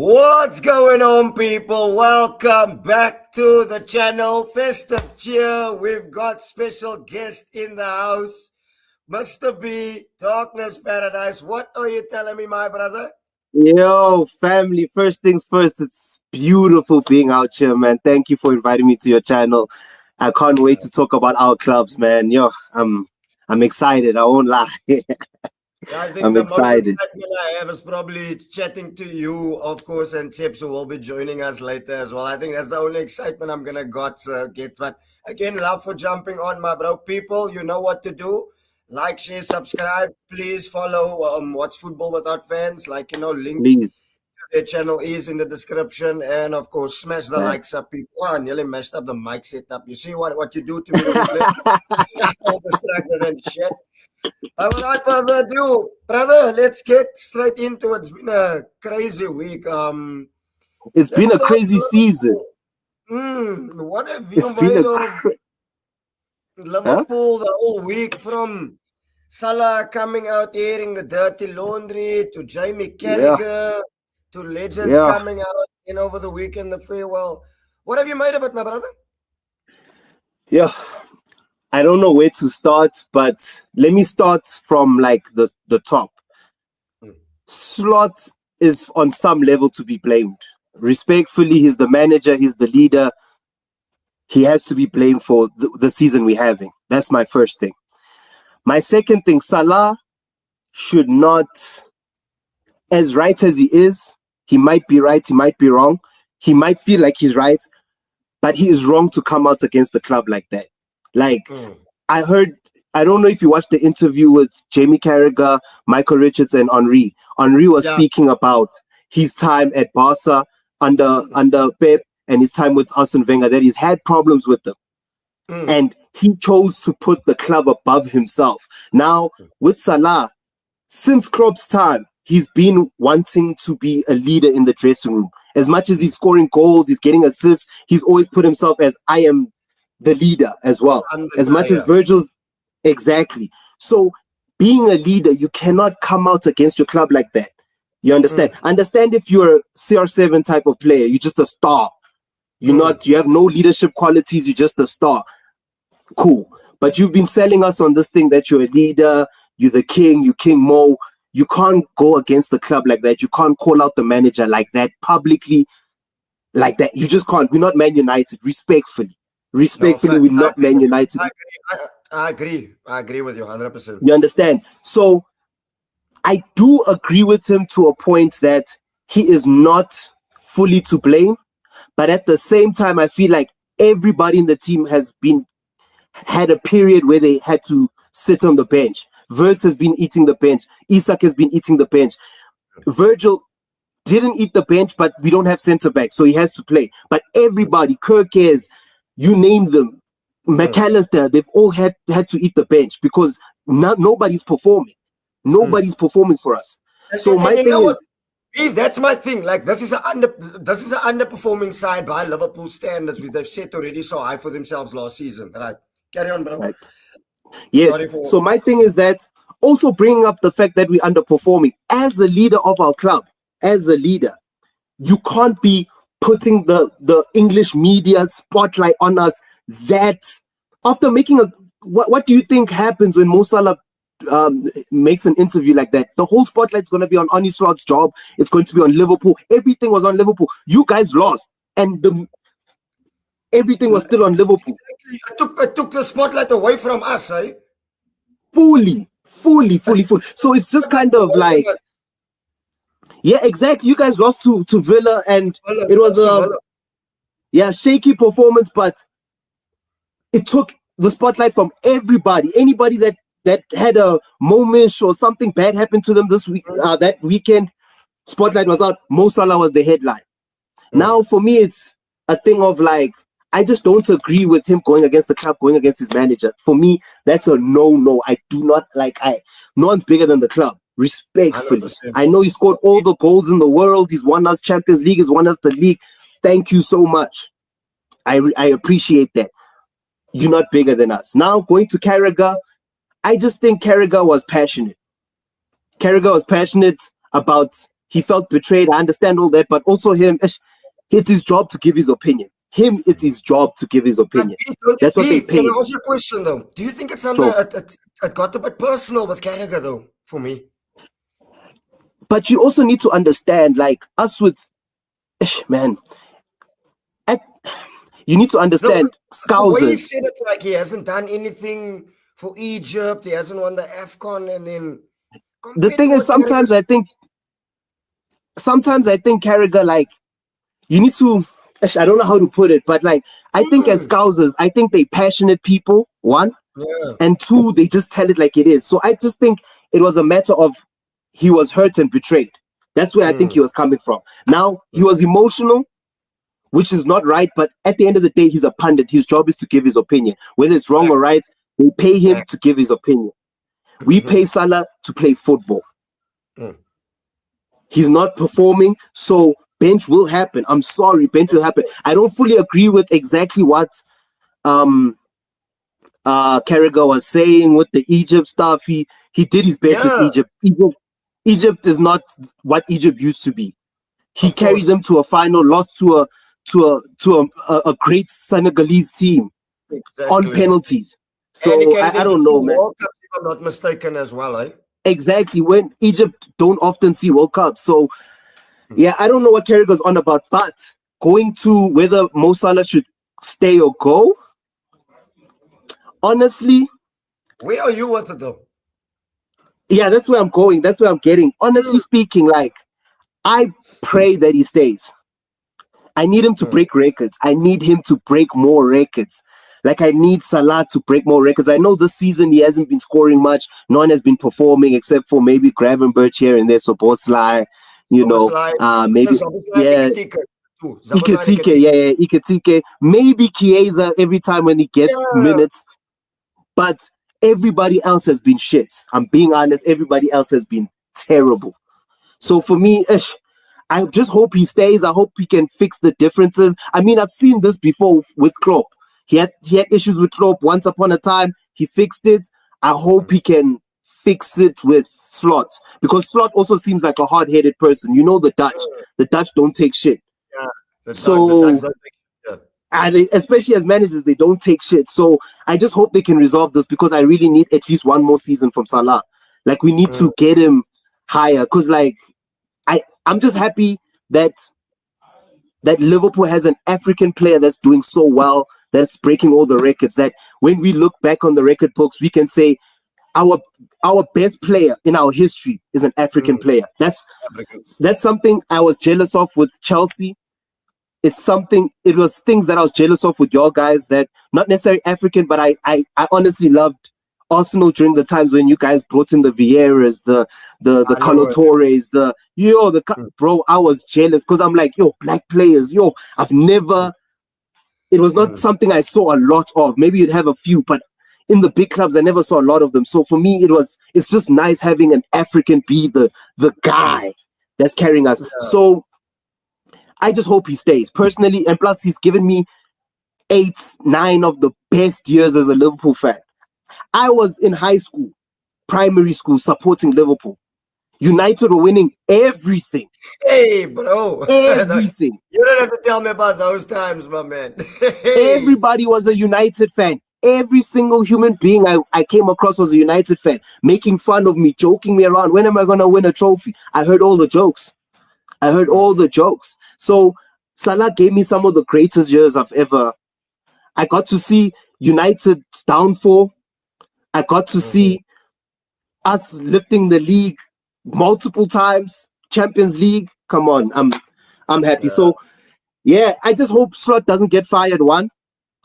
What's going on, people? Welcome back to the channel. Festive cheer. We've got special guest in the house, Mr. B, Darkness Paradise. What are you telling me, my brother? Yo, family, first things first, it's beautiful being out here, man. Thank you for inviting me to your channel. I can't wait to talk about our clubs, man. Yo, I'm excited. I won't lie. I think I'm the most excited. excitement I have is probably chatting to you, of course, and Tips, who will be joining us later as well. I think that's the only excitement I'm gonna get. But again, love for jumping on, my bro. People, you know what to do. Like, share, subscribe. Please follow What's Football Without Fans. Link Please, their channel is in the description, and of course, smash the man. likes up, people. Oh, I nearly messed up the mic setup. You see what you do to me when you play? All distracted and shit. Without further ado, brother, let's get straight into it. It's been a crazy week. It's been Let's a start. crazy season. What have you It's been made a of huh? Liverpool the whole week, from Salah coming out airing the dirty laundry to Jamie Yeah, Carragher to legends yeah, coming out in over the weekend, the farewell. What have you made of it, my brother? yeah. I don't know where to start, but let me start from like the top. Mm. Slot is on some level to be blamed. Respectfully, he's the manager, he's the leader. He has to be blamed for the season we're having. That's my first thing. My second thing, Salah should not, as right as he is, he might be right, he might be wrong. He might feel like he's right, but he is wrong to come out against the club like that. Like, Mm. I don't know if you watched the interview with Jamie Carragher, Michael Richards, and Henry. Henry was Yeah. speaking about his time at Barca under Pep and his time with Arsene Wenger, that he's had problems with them. Mm. And he chose to put the club above himself. Now, with Salah, since Klopp's time, he's been wanting to be a leader in the dressing room. As much as he's scoring goals, he's getting assists, he's always put himself as, I am the leader as well. I'm the As much as guy, Virgil's, exactly. So being a leader, you cannot come out against your club like that. You understand? Understand if you're a CR7 type of player, you're just a star. You have no leadership qualities, you're just a star. Cool. But you've been selling us on this thing that you're a leader, you're the king, you King Mo. You can't go against the club like that. You can't call out the manager like that publicly, like that. You just can't. We're not Man United. Respectfully, we're not Man United. I agree with you 100%. You understand? So I do agree with him to a point that he is not fully to blame. But at the same time, I feel like everybody in the team had a period where they had to sit on the bench. Verts has been eating the bench. Isak has been eating the bench. Virgil didn't eat the bench, but we don't have centre back, so he has to play. But everybody, Kirkes, you name them, McAllister, they've all had to eat the bench because nobody's performing. Nobody's performing for us. So my thing is, that's my thing. Like, this is an underperforming side by Liverpool standards, which they've set already so high for themselves last season. Right? Carry on, bro. Right. Yes. So my thing is that also bringing up the fact that we're underperforming as a leader of our club, as a leader, you can't be putting the English media spotlight on us. That after making what do you think happens when Mo Salah makes an interview like that? The whole spotlight's going to be on Arne Slot's job. It's going to be on Liverpool. Everything was on Liverpool. You guys lost, and everything was still on Liverpool. Exactly. It took the spotlight away from us, eh? Fully. So it's just kind of like, yeah, exactly. You guys lost to Villa, and it was a shaky performance, but it took the spotlight from everybody. Anybody that had a moment or something bad happened to them this week, that weekend, spotlight was out. Mo Salah was the headline. Now, for me, it's a thing of like, I just don't agree with him going against the club, going against his manager. For me, that's a no. I do not like. No one's bigger than the club. Respectfully, 100%. I know he scored all the goals in the world. He's won us Champions League. He's won us the league. Thank you so much. I appreciate that. You're not bigger than us. Now going to Carragher, I just think Carragher was passionate. Carragher was passionate about he felt betrayed. I understand all that, but also him, it's his job to give his opinion. It's his job to give his opinion. That's what they paid. Can I ask you a question though? Do you think it's something it got a bit personal with Carragher though, for me? But you also need to understand, like us with, man, you need to understand Scousers. The way he said it, like he hasn't done anything for Egypt, he hasn't won the AFCON, and then the thing is, sometimes I think Carragher, like, you need to, I don't know how to put it, but like, I think as Scousers, I think they passionate people, one, and two, they just tell it like it is. So I just think it was a matter of he was hurt and betrayed. That's where I think he was coming from. Now, he was emotional, which is not right, but at the end of the day, he's a pundit. His job is to give his opinion. Whether it's wrong or right, they pay him to give his opinion. We pay Salah to play football. He's not performing, so bench will happen. I'm sorry, bench will happen. I don't fully agree with exactly what Carragher was saying with the Egypt stuff. He did his best with Egypt. Egypt is not what Egypt used to be. He carried them to a final, lost to a great Senegalese team on penalties. So I don't know, man. World Cup, if I'm not mistaken, as well, eh? Exactly. When Egypt don't often see World Cup, so yeah, I don't know what Carragher's on about. But going to whether Mo Salah should stay or go, honestly, where are you with it though? Yeah, that's where I'm going. That's where I'm getting. Honestly speaking, like, I pray that he stays. I need him to break records. I need him to break more records. Like, I need Salah to break more records. I know this season he hasn't been scoring much. No one has been performing except for maybe Gravenberch here and there. So Bosley, maybe Iketike, maybe Chiesa every time when he gets minutes. But everybody else has been shit. I'm being honest. Everybody else has been terrible. So for me, I just hope he stays. I hope he can fix the differences. I mean, I've seen this before with Klopp. He had issues with Klopp once upon a time. He fixed it. I hope he can fix it with Slot, because Slot also seems like a hard-headed person. You know the Dutch. The Dutch don't take shit. Yeah. The Dutch don't take shit. And especially as managers, they don't take shit. So I just hope they can resolve this, because I really need at least one more season from Salah. Like, we need to get him higher, because like I'm just happy that Liverpool has an African player that's doing so well, that's breaking all the records, that when we look back on the record books, we can say our best player in our history is an African player. That's something I was jealous of with Chelsea. It was things that I was jealous of with your guys, that not necessarily African, but I honestly loved Arsenal during the times when you guys brought in the Vieiras, the Colo Torres, bro, I was jealous, because I'm like, black players, I've never, it was not something I saw a lot of. Maybe you'd have a few, but in the big clubs, I never saw a lot of them. So for me, it's just nice having an African be the guy that's carrying us. Yeah. So I just hope he stays personally. And plus, he's given me 8, 9 of the best years as a Liverpool fan. I was in high school, primary school, supporting Liverpool. United were winning everything. Hey, bro. Everything. You don't have to tell me about those times, my man. Everybody was a United fan. Every single human being I came across was a United fan, making fun of me, joking me around. When am I going to win a trophy? I heard all the jokes. So Salah gave me some of the greatest years I've ever. I got to see United's downfall. I got to see us lifting the league multiple times, Champions League. Come on, I'm happy. Yeah. So yeah, I just hope Slot doesn't get fired. 1,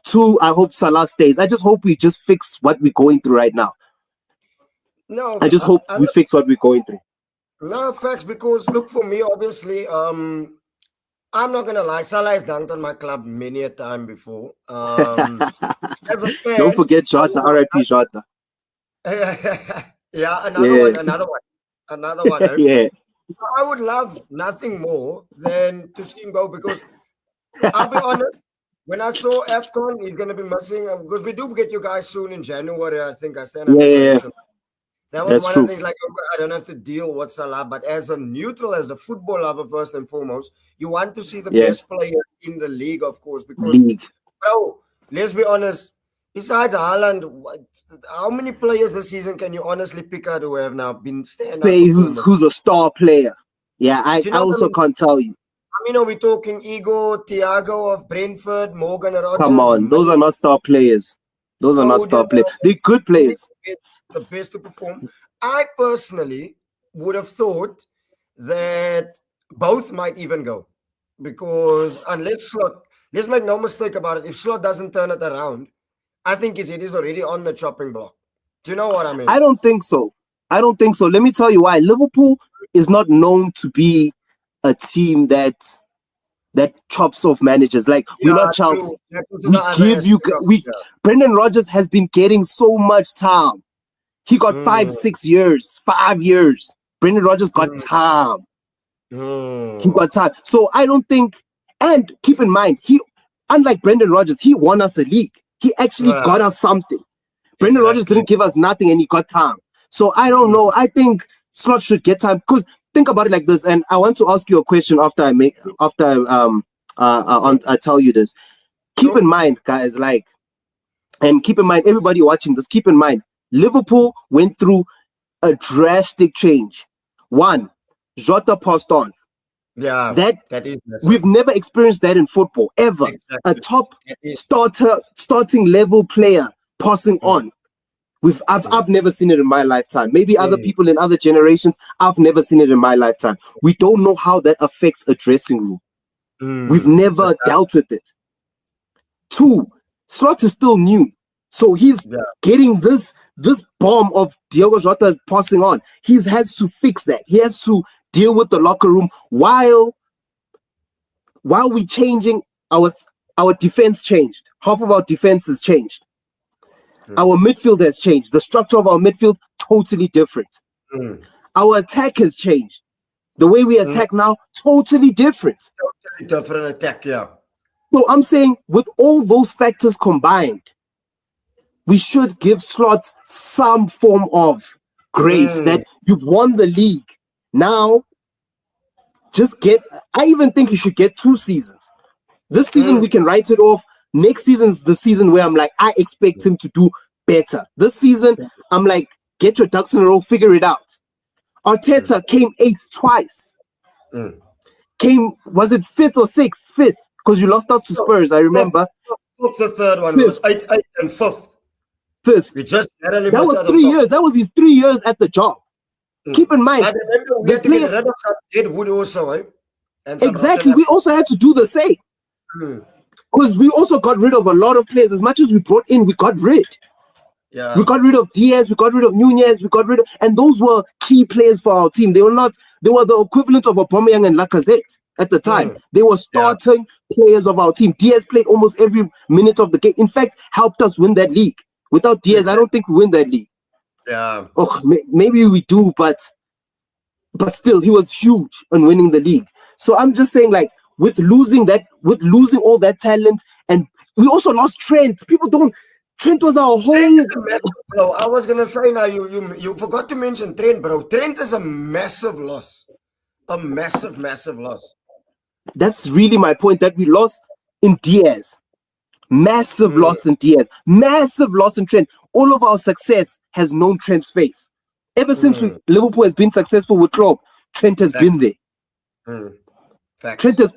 2, I hope Salah stays. I just hope we just fix what we're going through right now. No, I just hope we fix what we're going through. No, facts, because look, for me, obviously, I'm not gonna lie, Salah has dunked on my club many a time before. As a fan, don't forget Jota, R.I.P. Jota. Yeah, another one. Yeah. I would love nothing more than to see him go, because I'll be honest, when I saw AFCON, he's going to be missing, because we do get you guys soon in January, I think. I stand up. Yeah. That was That's one of true. the things, like, okay, I don't have to deal with Salah, but as a neutral, as a football lover, first and foremost, you want to see the Yeah, best player in the league, of course, because, league. bro, let's be honest, besides Haaland, how many players this season can you honestly pick out who have now been standout Say performers? who's a star player. Yeah, Do you I know what I also mean? can't tell you. I mean, are we talking Ego, Thiago of Brentford, Morgan Come Rogers, on, those are not star players. Those are not Foden, star players. They're good really players. the best to perform? I personally would have thought that both might even go, because unless Slot, let's make no mistake about it, if Slot doesn't turn it around, I think his head is already on the chopping block. Do you know what I mean? I don't think so. I don't think so. Let me tell you why. Liverpool is not known to be a team that chops off managers. Like, we're Yeah, not Chelsea. true. That's also the We other give you aspect of it. we Brendan Rodgers has been getting so much time. He got Yeah. 6 years, 5 years. Brendan Rodgers got time. He got time. So I don't think, and keep in mind, unlike Brendan Rodgers, he won us a league. He actually Yeah, got us something. Brendan Rodgers exactly. didn't give us nothing and he got time. So I don't know. I think Slot should get time, because think about it like this. And I want to ask you a question after I tell you this. Keep in mind, guys, and keep in mind, everybody watching this, keep in mind, Liverpool went through a drastic change. One, Jota passed on. Yeah, That that is massive. we've never experienced that in football ever. Exactly. A top That is. starting level player passing on. I've never seen it in my lifetime. Maybe other people in other generations, I've never seen it in my lifetime. We don't know how that affects a dressing room. We've never dealt with it. Two, Slot is still new. So he's getting this bomb of Diogo Jota passing on. He has to fix that. He has to deal with the locker room while we changing our defense changed. Half of our defense has changed. Our midfield has changed. The structure of our midfield totally different. Our attack has changed. The way we attack now, totally different. Totally different attack, yeah. So I'm saying, with all those factors combined, we should give Slot some form of grace that you've won the league. Now, I even think you should get 2 seasons. This season, we can write it off. Next season's the season where I'm like, I expect him to do better. This season, I'm like, get your ducks in a row, figure it out. Arteta came 8th twice. Was it 5th or 6th? 5th, because you lost out to Spurs, I remember. What's the third one? It was 8 and 5th. 5th. We just that was 3 years. That was his 3 years at the job. Keep in mind, we had to get rid of some deadwood also, eh? And exactly. We also had to do the same. Because we also got rid of a lot of players. As much as we brought in, we got rid. Yeah. We got rid of Diaz, we got rid of Nunez, and those were key players for our team. They were the equivalent of Aubameyang and Lacazette at the time. They were starting players of our team. Diaz played almost every minute of the game. In fact, helped us win that league. Without Diaz, I don't think we win that league. Yeah. Oh, maybe we do, but still, he was huge in winning the league. So I'm just saying, like, with losing all that talent, and we also lost Trent. Trent was our whole. Bro, I was gonna say, now you forgot to mention Trent, bro. Trent is a massive loss, a massive loss. That's really my point. That we lost in Diaz, massive loss in Diaz, massive loss in Trent. All of our success has known Trent's face. Ever since Liverpool has been successful with Klopp, Trent has been there. Trent has.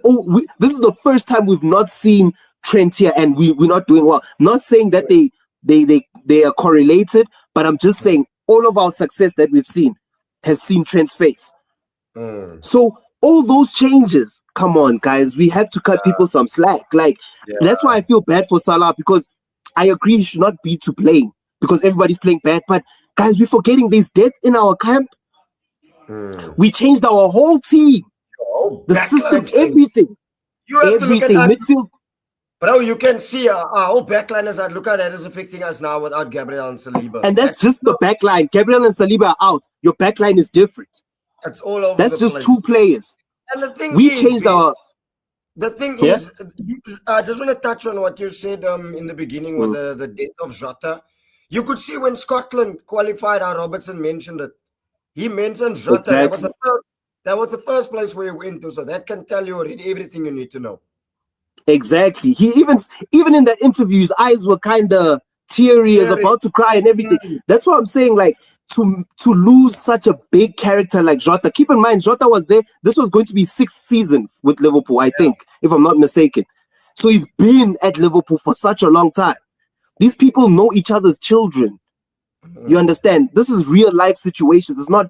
This is the first time we've not seen Trent here, and we're not doing well. Not saying that they are correlated, but I'm just saying all of our success that we've seen has seen Trent's face. So all those changes, come on, guys, we have to cut people some slack. Like, that's why I feel bad for Salah, because I agree he should not be to blame because everybody's playing bad. But guys, we're forgetting there's death in our camp. We changed our whole team, the system, everything. You have everything. To look at Midfield. Bro, you can see our whole backline is look at that is affecting us now without Gabriel and Saliba. And that's just the backline. Gabriel and Saliba are out. Your backline is different. That's all over. That's just 2 players. And the thing we changed our. The thing is, I just want to touch on what you said in the beginning with the death of Jota. You could see when Scotland qualified, how Robertson mentioned it. He mentioned Jota. Exactly. That was the first place where he went to. So that can tell you already everything you need to know. Exactly. He even in that interview, his eyes were kind of teary, as about to cry and everything. That's what I'm saying. Like to lose such a big character like Jota. Keep in mind, Jota was there. This was going to be 6th season with Liverpool, I think, if I'm not mistaken. So he's been at Liverpool for such a long time. These people know each other's children. You understand? This is real life situations. It's not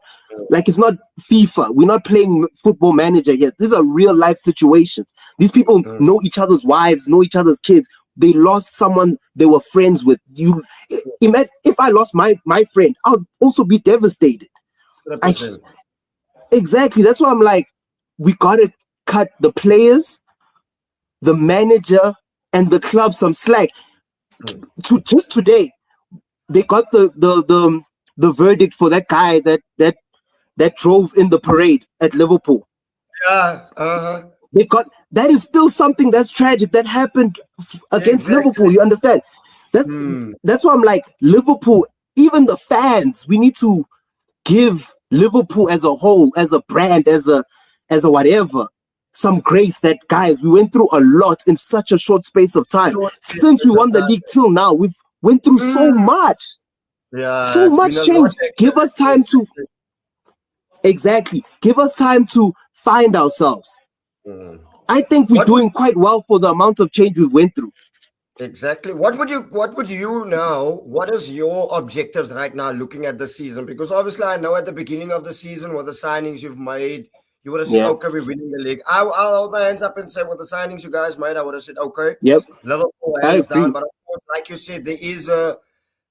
FIFA. We're not playing football manager here. These are real life situations. These people know each other's wives, know each other's kids. They lost someone they were friends with. Imagine if I lost my friend, I'd also be devastated. Exactly. That's why I'm like, we gotta cut the players, the manager, and the club some slack. Just today, they got the verdict for that guy that drove in the parade at Liverpool. Yeah. They got that is still something that's tragic that happened against Liverpool. You understand? That's why I'm like, Liverpool, even the fans, we need to give Liverpool as a whole, as a brand, as a whatever, some grace. That, guys, we went through a lot in such a short space of time. Since we won the league till now, we've went through so much. So much change. Give us time to give us time to find ourselves. I think we're doing quite well for the amount of change we went through. Exactly. What would you now? What is your objectives right now looking at the season? Because obviously I know at the beginning of the season what the signings you've made, you would have said, okay, we're winning the league. I'll hold my hands up and say, what the signings you guys made, I would have said, okay. Liverpool hands down. But of course, like you said, there is a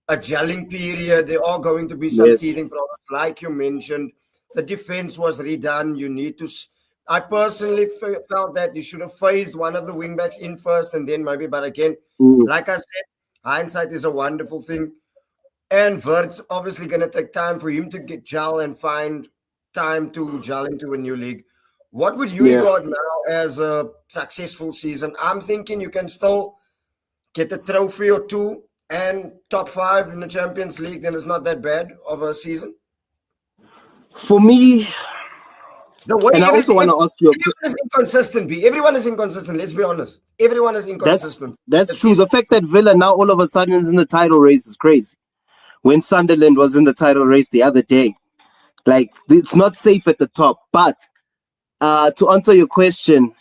gelling period. There are going to be some teething problems. Like you mentioned, the defense was redone. You need to... I personally felt that you should have phased one of the wingbacks in first and then maybe, but again, like I said, hindsight is a wonderful thing. And Vert's obviously going to take time for him to get gel and find time to gel into a new league. What would you regard now as a successful season? I'm thinking you can still get a trophy or two and top 5 in the Champions League, then it's not that bad of a season. For me, and I also want to ask you. Everyone is inconsistent, B. Everyone is inconsistent. Let's be honest. Everyone is inconsistent. That's true. The fact that Villa now all of a sudden is in the title race is crazy. When Sunderland was in the title race the other day, like, it's not safe at the top. But to answer your question,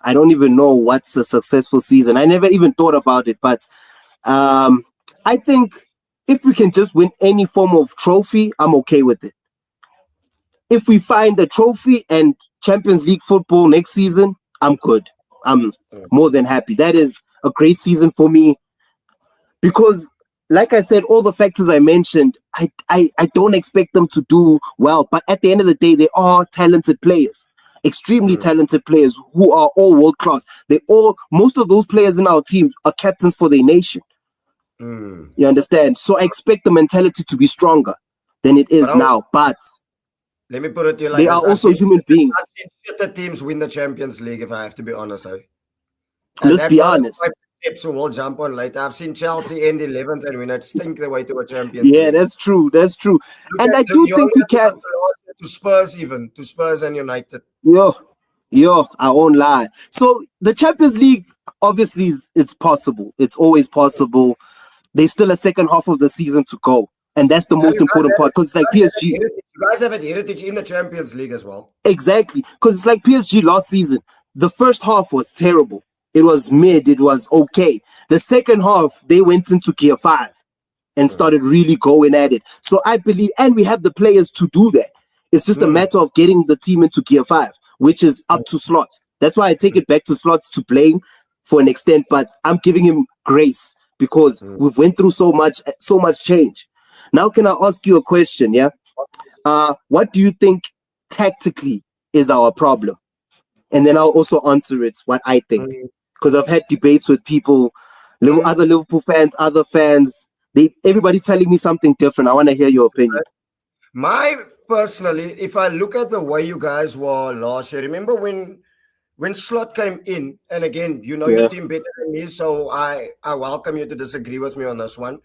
I don't even know what's a successful season. I never even thought about it. But I think if we can just win any form of trophy, I'm okay with it. If we find a trophy and Champions League football next season, I'm good. I'm more than happy. That is a great season for me because, like I said, all the factors I mentioned, I don't expect them to do well. But at the end of the day, they are talented players, extremely talented players who are all world class. Most of those players in our team are captains for their nation. You understand? So I expect the mentality to be stronger than it is now. But let me put it to you like they are also human beings. I've seen the teams win the Champions League, if I have to be honest. Let's be honest. Steps we'll jump on later. I've seen Chelsea end 11th and win it, stink their way to a Champions League. Yeah, that's true. That's true. And I do think we can. To Spurs and United. I won't lie. So the Champions League, obviously, it's possible. It's always possible. There's still a second half of the season to go. And that's the most important part because it's like PSG. You guys have a heritage in the Champions League as well. Exactly. Because it's like PSG last season. The first half was terrible. It was mid. It was okay. The second half, they went into gear 5 and started really going at it. So I believe, and we have the players to do that. It's just a matter of getting the team into gear 5, which is up to Slot. That's why I take it back to Slots to blame for an extent, but I'm giving him grace because we've went through so much change. Now, can I ask you a question? Yeah. What do you think tactically is our problem? And then I'll also answer it what I think, because I've had debates with people, other Liverpool fans, other fans. Everybody's telling me something different. I want to hear your opinion. Personally, if I look at the way you guys were last year, remember when Slot came in, and again, you know your team better than me, so I welcome you to disagree with me on this one.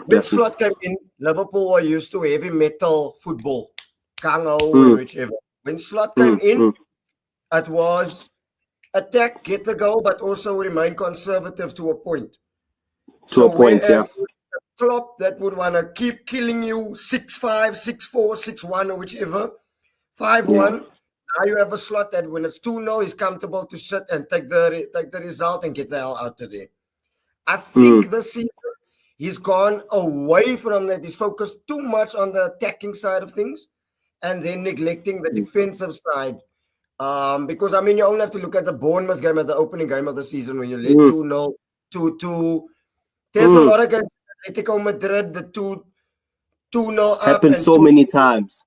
When Slot came in, Liverpool were used to heavy metal football, Kango and whichever. When Slot came in, it was attack, get the goal, but also remain conservative to a point. To a point, yeah. Klopp that would want to keep killing you 6-5, 6-4, 6-1 or whichever, 5-1. Now you have a Slot that when it's 2-0, he's comfortable to sit and take the result and get the hell out of there. I think this season he's gone away from that. He's focused too much on the attacking side of things and then neglecting the defensive side. Because, I mean, you only have to look at the Bournemouth game at the opening game of the season when you led 2-0, 2-2. There's a lot of games. Atletico Madrid, the 2-0 up. Happened so many times.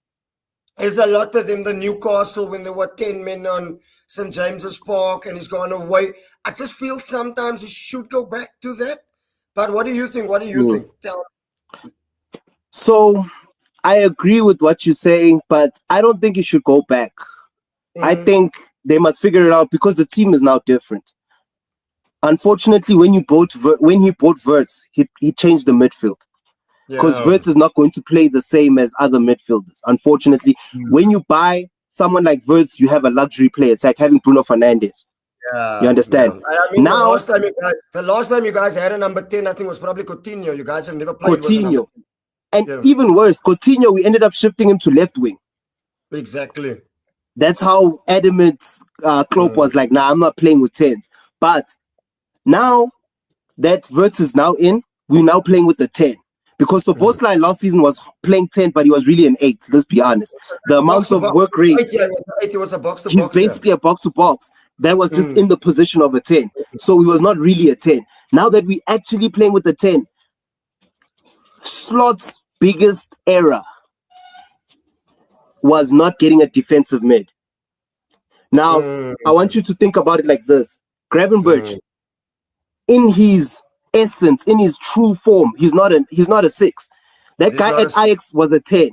There's a lot of them. The Newcastle, when there were 10 men on St. James's Park and he's gone away. I just feel sometimes he should go back to that. But what do you think? What do you think? Tell me. So, I agree with what you're saying, but I don't think he should go back. I think they must figure it out because the team is now different. Unfortunately, when he bought Wirtz, he changed the midfield. Because Wirtz is not going to play the same as other midfielders. Unfortunately, when you buy someone like Wirtz, you have a luxury player. It's like having Bruno Fernandes. Yeah, you understand? Yeah. I mean, now, the last time you guys had a number 10, I think was probably Coutinho. You guys have never played Coutinho. And even worse, Coutinho, we ended up shifting him to left wing. Exactly. That's how adamant Klopp was like, nah, I'm not playing with 10s. But now that Wirtz is now in, we're now playing with the 10. Because Szoboszlai last season was playing 10, but he was really an 8. Let's be honest. The amount of work rate. He was a box to box. He's basically a box to box. That was just in the position of a 10. So he was not really a 10. Now that we're actually playing with the 10, Slot's biggest error was not getting a defensive mid. Now, I want you to think about it like this. Gravenberch, in his essence, in his true form, he's not a 6. That guy at Ajax was a 10.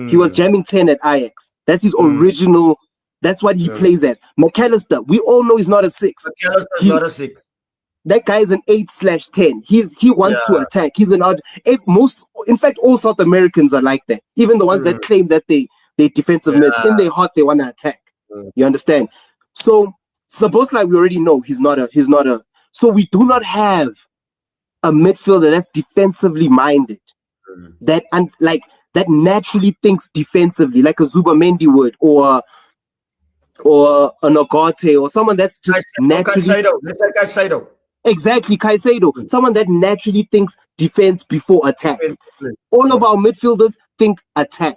He was jamming 10 at Ajax. That's his original. That's what he plays as. McAllister, we all know he's not a 6. McAllister's not a 6. That guy is an 8/10. He wants to attack. He's an odd. In fact, all South Americans are like that. Even the ones that claim that they defensive mids, in their heart they want to attack. You understand? So Szoboszlai, we already know he's not a. So we do not have a midfielder that's defensively minded, that naturally thinks defensively, like a Zubamendi would, or an Ogate, or someone that's just naturally. Caicedo. Exactly, Caicedo. Someone that naturally thinks defense before attack. All of our midfielders think attack.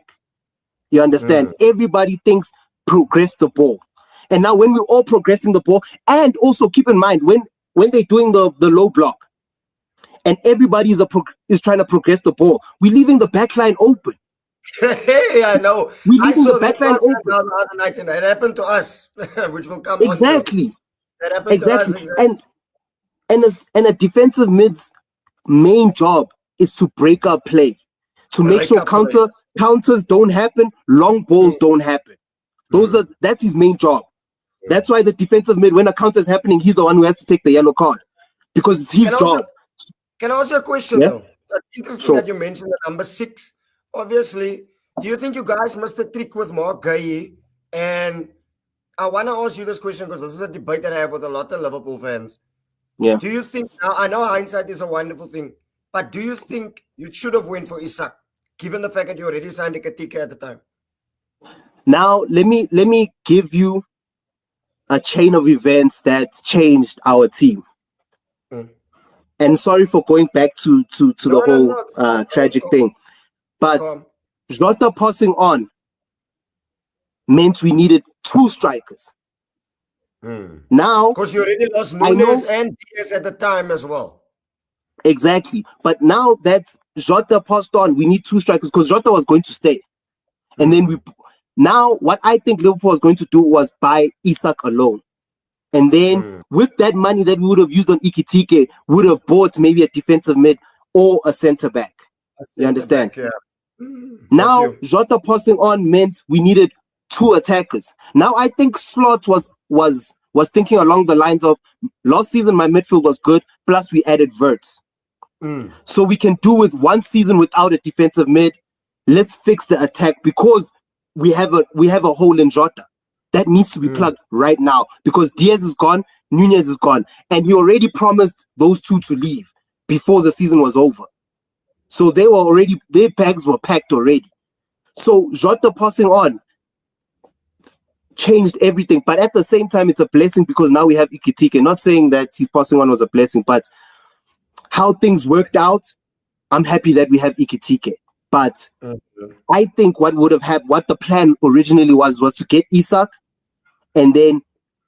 You understand? Everybody thinks progress the ball. And now when we're all progressing the ball, and also keep in mind, when they're doing the low block, and everybody is trying to progress the ball, we're leaving the back line open. Hey, I know. We're leaving the back line open. The other night, and that happened to us, which will come exactly. On to. That happened to us. Exactly. And a defensive mid's main job is to break up play, to make sure counters don't happen, long balls don't happen. That's his main job. That's why the defensive mid, when a counter is happening, he's the one who has to take the yellow card, because it's his job. Can I ask you a question though? That's interesting that you mentioned the number 6. Obviously, do you think you guys missed a trick with Mark Gueye? And I want to ask you this question because this is a debate that I have with a lot of Liverpool fans. Yeah. Do you think, now I know hindsight is a wonderful thing, but do you think you should have went for Isak, given the fact that you already signed Ekitike at the time? Now, let me give you a chain of events that changed our team. And sorry for going back to the whole tragic thing. But Jota passing on meant we needed 2 strikers. Now, because you already lost Nunes and Diaz at the time as well. Exactly. But now that Jota passed on, we need 2 strikers because Jota was going to stay. And then now what I think Liverpool was going to do was buy Isak alone. And then with that money that we would have used on Ekitike, would have bought maybe a defensive mid or a centre back. You understand? Now Jota passing on meant we needed 2 attackers. Now I think Slot was thinking along the lines of, last season my midfield was good, plus we added Wirtz. So we can do with one season without a defensive mid. Let's fix the attack because we have a hole in Jota that needs to be plugged right now because Diaz is gone, Nunez is gone, and he already promised those two to leave before the season was over. So their bags were packed already. So Jota passing on changed everything, but at the same time, it's a blessing because now we have Ikitike. Not saying that his passing on was a blessing, but how things worked out, I'm happy that we have Ikitike. But I think what the plan originally was to get Isak, and then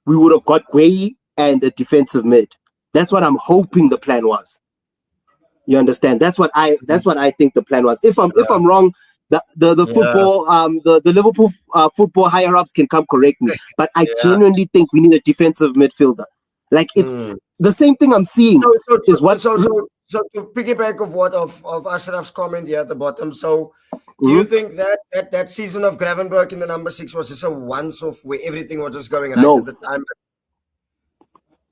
we would have got Gueye and a defensive mid. That's what I'm hoping the plan was. You understand? That's what I think the plan was. If I'm wrong, the football the Liverpool football higher ups can come correct me. But I genuinely think we need a defensive midfielder. Like it's the same thing I'm seeing. So to piggyback of Ashraf's comment here at the bottom, so do you think that season of Gravenberg in the number 6 was just a once-off where everything was just going right at the time?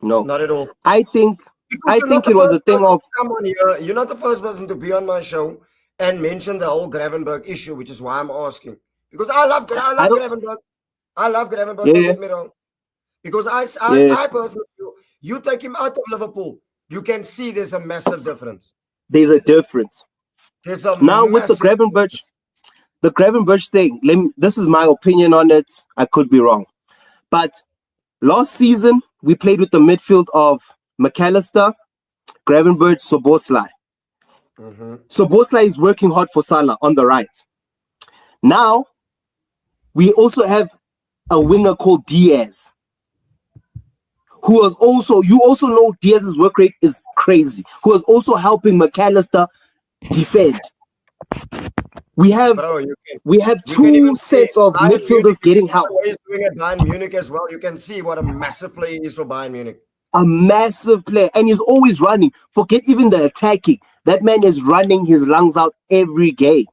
No, not at all. I think it was a thing of come on here. You're not the first person to be on my show and mention the whole Gravenberg issue, which is why I'm asking. Because I love Gravenberg. I love Gravenberg. Don't get me wrong. Because I personally feel you take him out of Liverpool, you can see there's a massive difference. There's a difference. With the Gravenberch thing, this is my opinion on it. I could be wrong. But last season, we played with the midfield of McAllister, Gravenberch, Szoboszlai. Szoboszlai is working hard for Salah on the right. Now, we also have a winger called Diaz, who was you also know Diaz's work rate is crazy, who was also helping McAllister defend. We have two sets of midfielders getting help. He's doing at Bayern Munich as well. You can see what a massive player he is for Bayern Munich. A massive player, and he's always running. Forget even the attacking. That man is running his lungs out every game.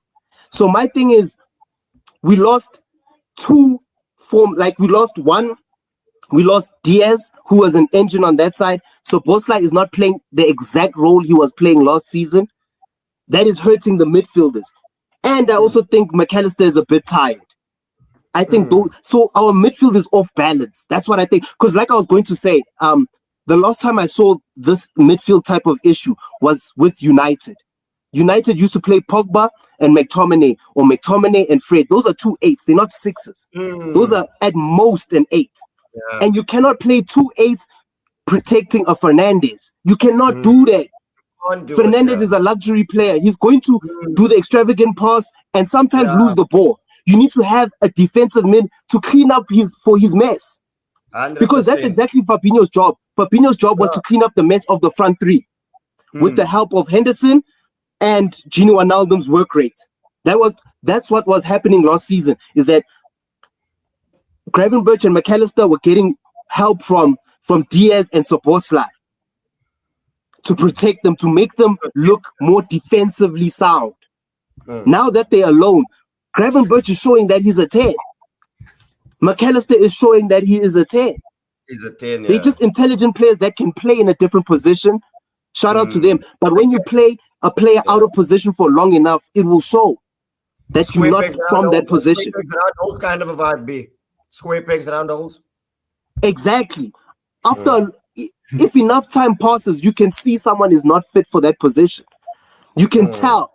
So my thing is, we lost we lost Diaz, who was an engine on that side. So Szoboszlai is not playing the exact role he was playing last season. That is hurting the midfielders. And I also think McAllister is a bit tired. I think so our midfield is off balance. That's what I think. Because like I was going to say, the last time I saw this midfield type of issue was with United. United used to play Pogba and McTominay, or McTominay and Fred. Those are 2 8s. They're not 6s. Those are at most an 8. Yeah. And you cannot play 2 8s protecting a Fernandes. You cannot do that. Fernandes is a luxury player. He's going to do the extravagant pass and sometimes lose the ball. You need to have a defensive mid to clean up his mess. 100%. Because that's exactly Fabinho's job. Fabinho's job was to clean up the mess of the front three with the help of Henderson and Gini Wijnaldum's work rate. That's what was happening last season, is that Gravenberch and McAllister were getting help from Diaz and Szoboszlai to protect them, to make them look more defensively sound. Now that they're alone, Gravenberch is showing that he's a 10. McAllister is showing that he is a 10. He's a 10, They're just intelligent players that can play in a different position. Shout out to them. But when you play a player out of position for long enough, it will show that you're not from that position. Square pegs around holes kind of a vibe be. Square pegs around holes. Exactly. After, if enough time passes, you can see someone is not fit for that position. You can tell.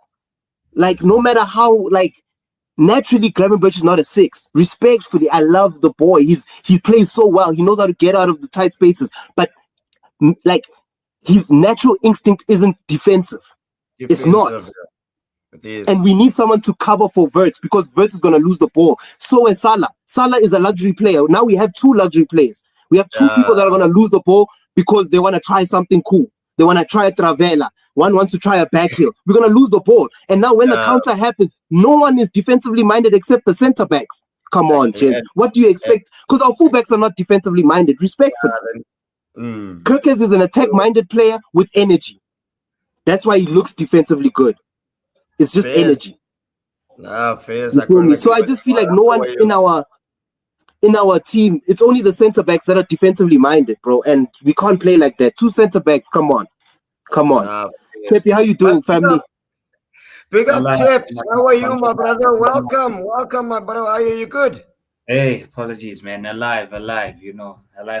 Like, no matter how, naturally, Gravenberch is not a 6. Respectfully, I love the boy. He plays so well. He knows how to get out of the tight spaces. But, his natural instinct isn't defensive. It's not. It is. And we need someone to cover for Wirtz, because Wirtz is going to lose the ball. So is Salah. Salah is a luxury player. Now we have 2 luxury players. We have 2 people that are going to lose the ball because they want to try something cool. They want to try a Travella. One wants to try a back heel. We're going to lose the ball. And now when the counter happens, no one is defensively minded except the center backs. Come on, gents. What do you expect? Because our fullbacks are not defensively minded. Respectfully. Kirkes is an attack-minded player with energy. That's why he looks defensively good. It's just energy. Fair. So I just feel like no one in our team, it's only the center backs that are defensively minded, bro. And we can't play like that. 2 center backs, come on. Tepi, how you doing, family? Big up, Chips. How are you, my brother? Welcome, my brother. How are you? You good? Hey, apologies, man. Alive. Alive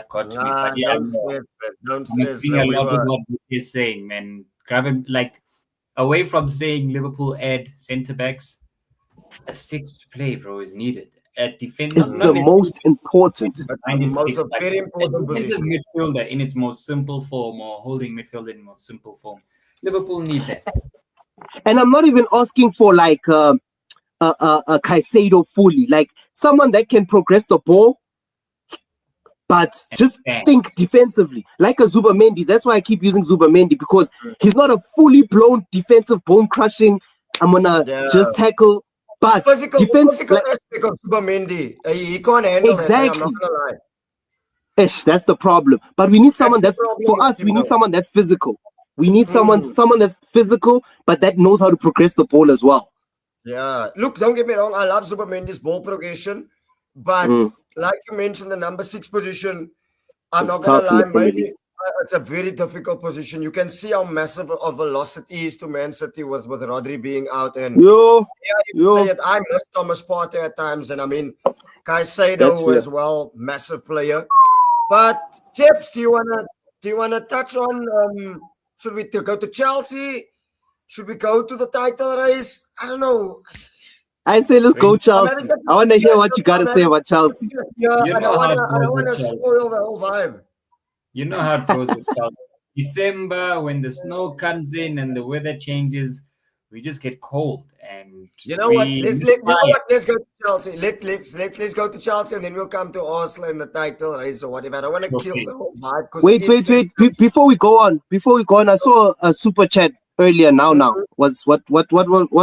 got to me. But yeah, Don't stress, man. Don't I'm stress. agreeing a We lot with were. what he's saying, man. Grabbing like away from saying Liverpool add centre backs, a six to play, bro, is needed. At defense, It's the most important. That's the most but very a important defensive position. midfielder in its most simple form, or holding midfielder in most simple form. Liverpool need that. And I'm not even asking for like a Caicedo fully, like someone that can progress the ball, but just think defensively, like a Zubamendi. That's why I keep using Zubamendi, because he's not a fully blown defensive bone crushing. I'm gonna just tackle, but physical like, aspect of Zubamendi, he can't handle that. I'm not gonna lie. That's the problem. But we need someone that's for us. We need someone that's physical. We need someone that's physical, but that knows how to progress the ball as well. Yeah. Look, don't get me wrong. I love Zubamendi's ball progression, but like you mentioned, the number 6 position, I'm not gonna lie, maybe it's a very difficult position. You can see how massive a velocity is to Man City with Rodri being out, and you say it. I miss Thomas Partey at times, and I mean Caicedo as well, massive player. But Chips, do you wanna touch on? Should we go to Chelsea? Should we go to the title race? I don't know. I say let's go Chelsea. I want to hear what you got to say about Chelsea. Yeah, I don't want to spoil the whole vibe. You know how it goes with Chelsea. December, when the snow comes in and the weather changes, we just get cold. And you know what? Let's go to Chelsea. Let's go to Chelsea, and then we'll come to Arsenal in the title race or whatever. I don't want to kill the whole vibe. Wait. Before we go on, I saw a super chat earlier. Now, what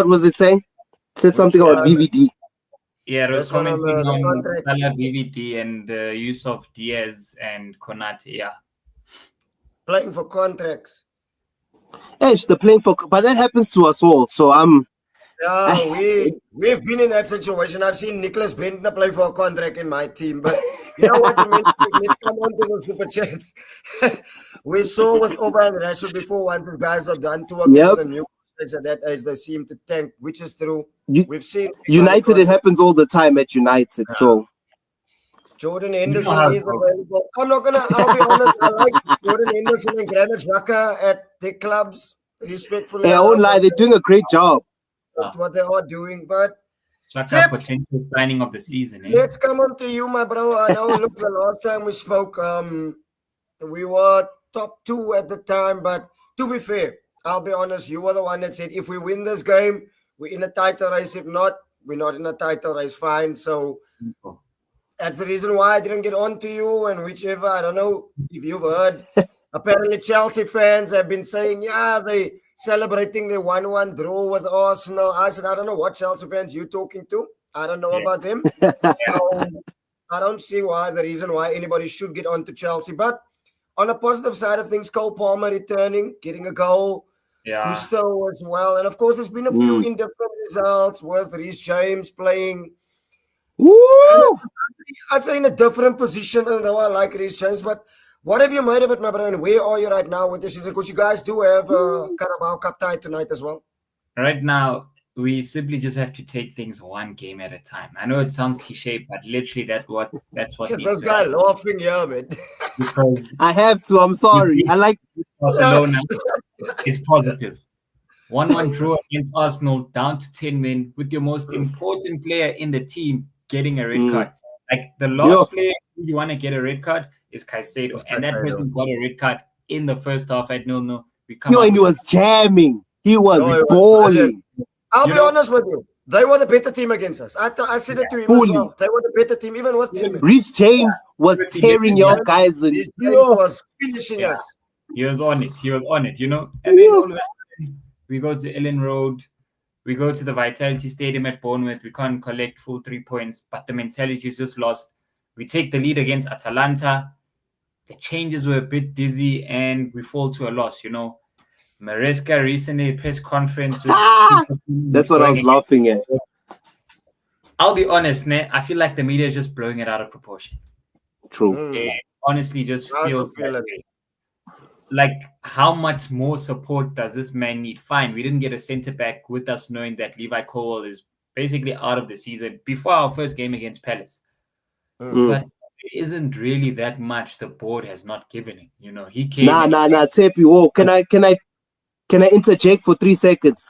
was it saying? It said something about VVD. Yeah, it was commenting on Salah, VVD, and the use of Diaz and Konate. Yeah, playing for contracts. They're playing for, but that happens to us all. So we've been in that situation. I've seen Nicholas Bentner play for a contract in my team, but you know what? Let's come on to the super chats. We saw with Oba and Rashford before, once these guys are done to work with the new contracts at that age, they seem to tank, which is true. We've seen United. It happens all the time at United. Yeah. So Jordan Henderson is available. I'll be honest, I like Jordan Henderson and Granit Xhaka at their clubs. Respectfully, I won't lie, they're doing a great job. What they are doing, but Xhaka potential signing of the season. Let's come on to you, my bro. I know. Look, the last time we spoke, we were top 2 at the time, but to be fair, I'll be honest, you were the one that said if we win this game, we're in a title race. If not, we're not in a title race. Fine. So that's the reason why I didn't get on to you, and whichever, I don't know if you've heard. Apparently, Chelsea fans have been saying, they celebrating the 1-1 draw with Arsenal. I said, I don't know what Chelsea fans you're talking to. I don't know about them. I don't see the reason why anybody should get on to Chelsea. But on the positive side of things, Cole Palmer returning, getting a goal. Gusto as well. And of course, there's been a few indifferent results with Reece James playing. I'd say in a different position, though I like Reece James. But what have you made of it, my brother? And where are you right now with this season? Because you guys do have a Carabao Cup tie tonight as well. Right now, we simply just have to take things one game at a time. I know it sounds cliche, but literally that's what this guy laughing here, man. Because I have to. I'm sorry. I like Barcelona. It's positive. 1-1 draw against Arsenal, down to 10 men, with your most important player in the team getting a red card. Like the last player you want to get a red card is Caicedo, and that person got a red card in the first half at 0-0. And he was jamming. He was balling. I'll be honest with you. They were the better team against us. I said it to him as well. They were the better team, even with 10 men. Reece James was tearing your guys. He was finishing us. He was on it. And then all of a sudden, we go to Ellen Road. We go to the Vitality Stadium at Bournemouth. We can't collect full 3 points, but the mentality is just lost. We take the lead against Atalanta. The changes were a bit dizzy, and we fall to a loss, Maresca recently press conference. That's what I was laughing at. I'll be honest, I feel like the media is just blowing it out of proportion. True. It honestly just feels that way. like, how much more support does this man need? Fine, we didn't get a centre back with us knowing that Levi Colwill is basically out of the season before our first game against Palace. But it isn't really that much the board has not given him. You know, he came. Nah, Tsepi. Whoa, can I interject for 3 seconds?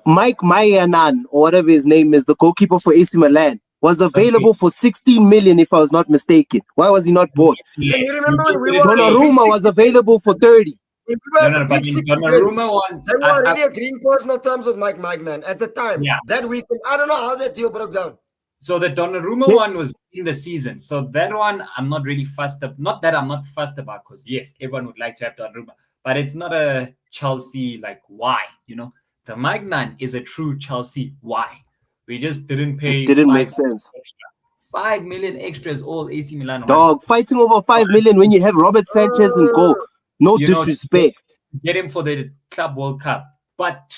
Mike Mayanan, or whatever his name is, the goalkeeper for AC Milan, was available for 16 million, if I was not mistaken. Why was he not bought? Yeah. You remember when we were Donnarumma was available for 30. But Donnarumma one. They were already agreeing personal terms with Mike Magnan at the time. Yeah. That weekend, I don't know how that deal broke down. So the Donnarumma one was in the season. So that one, I'm not really fussed up. Not that I'm not fussed about, because yes, everyone would like to have Donnarumma, but it's not a Chelsea like why, you know. The Magnan is a true Chelsea why. We just didn't pay. It didn't make sense. Extra. 5 million extra is all AC Milan. Dog, fighting over 5 million when you have Robert Sanchez in goal. No disrespect. Get him for the Club World Cup. But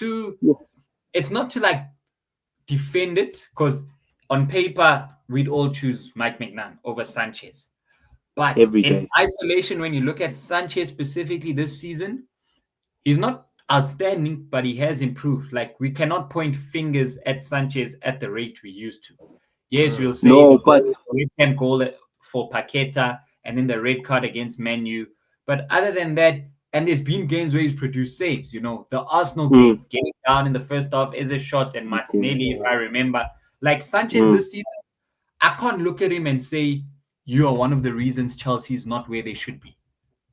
it's not to like defend it, because on paper, we'd all choose Mike Magnan over Sanchez. But in isolation, when you look at Sanchez specifically this season, he's not outstanding, but he has improved. Like, we cannot point fingers at Sanchez at the rate we used to. Yes, we'll say but West Ham goal for Paqueta and then the red card against Man U. But other than that, and there's been games where he's produced saves. You know, the Arsenal game, getting down in the first half is a shot, and Martinelli, if I remember. Like Sanchez this season, I can't look at him and say, you are one of the reasons Chelsea is not where they should be.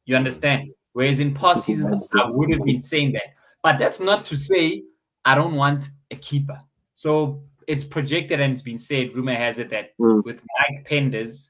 You understand? Whereas in past seasons, I would have been saying that. But that's not to say I don't want a keeper. So it's projected and it's been said, rumor has it, that with Mike Penders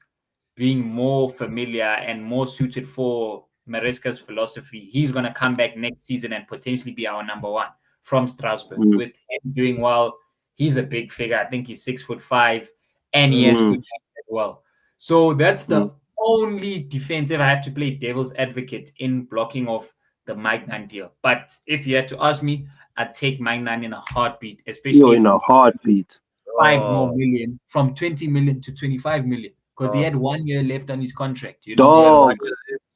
being more familiar and more suited for Maresca's philosophy, he's going to come back next season and potentially be our number one from Strasbourg. With him doing well, he's a big figure. I think he's 6'5", and he has good feet as well. So that's the only defensive I have to play devil's advocate in blocking off the Magnan deal. But if you had to ask me, I'd take Magnan in a heartbeat, especially in a heartbeat. 5 more million, from 20 million to 25 million, because he had 1 year left on his contract. You know? Dog.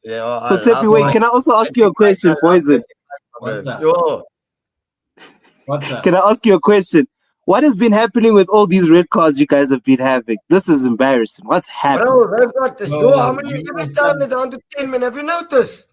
Yeah, so Tepi, wait, can I also ask you a question, Poison? What's up? What's up? Can I ask you a question? What has been happening with all these red cards you guys have been having? This is embarrassing. What's happening? Bro, how many every time they're down to 10 men? Have you noticed?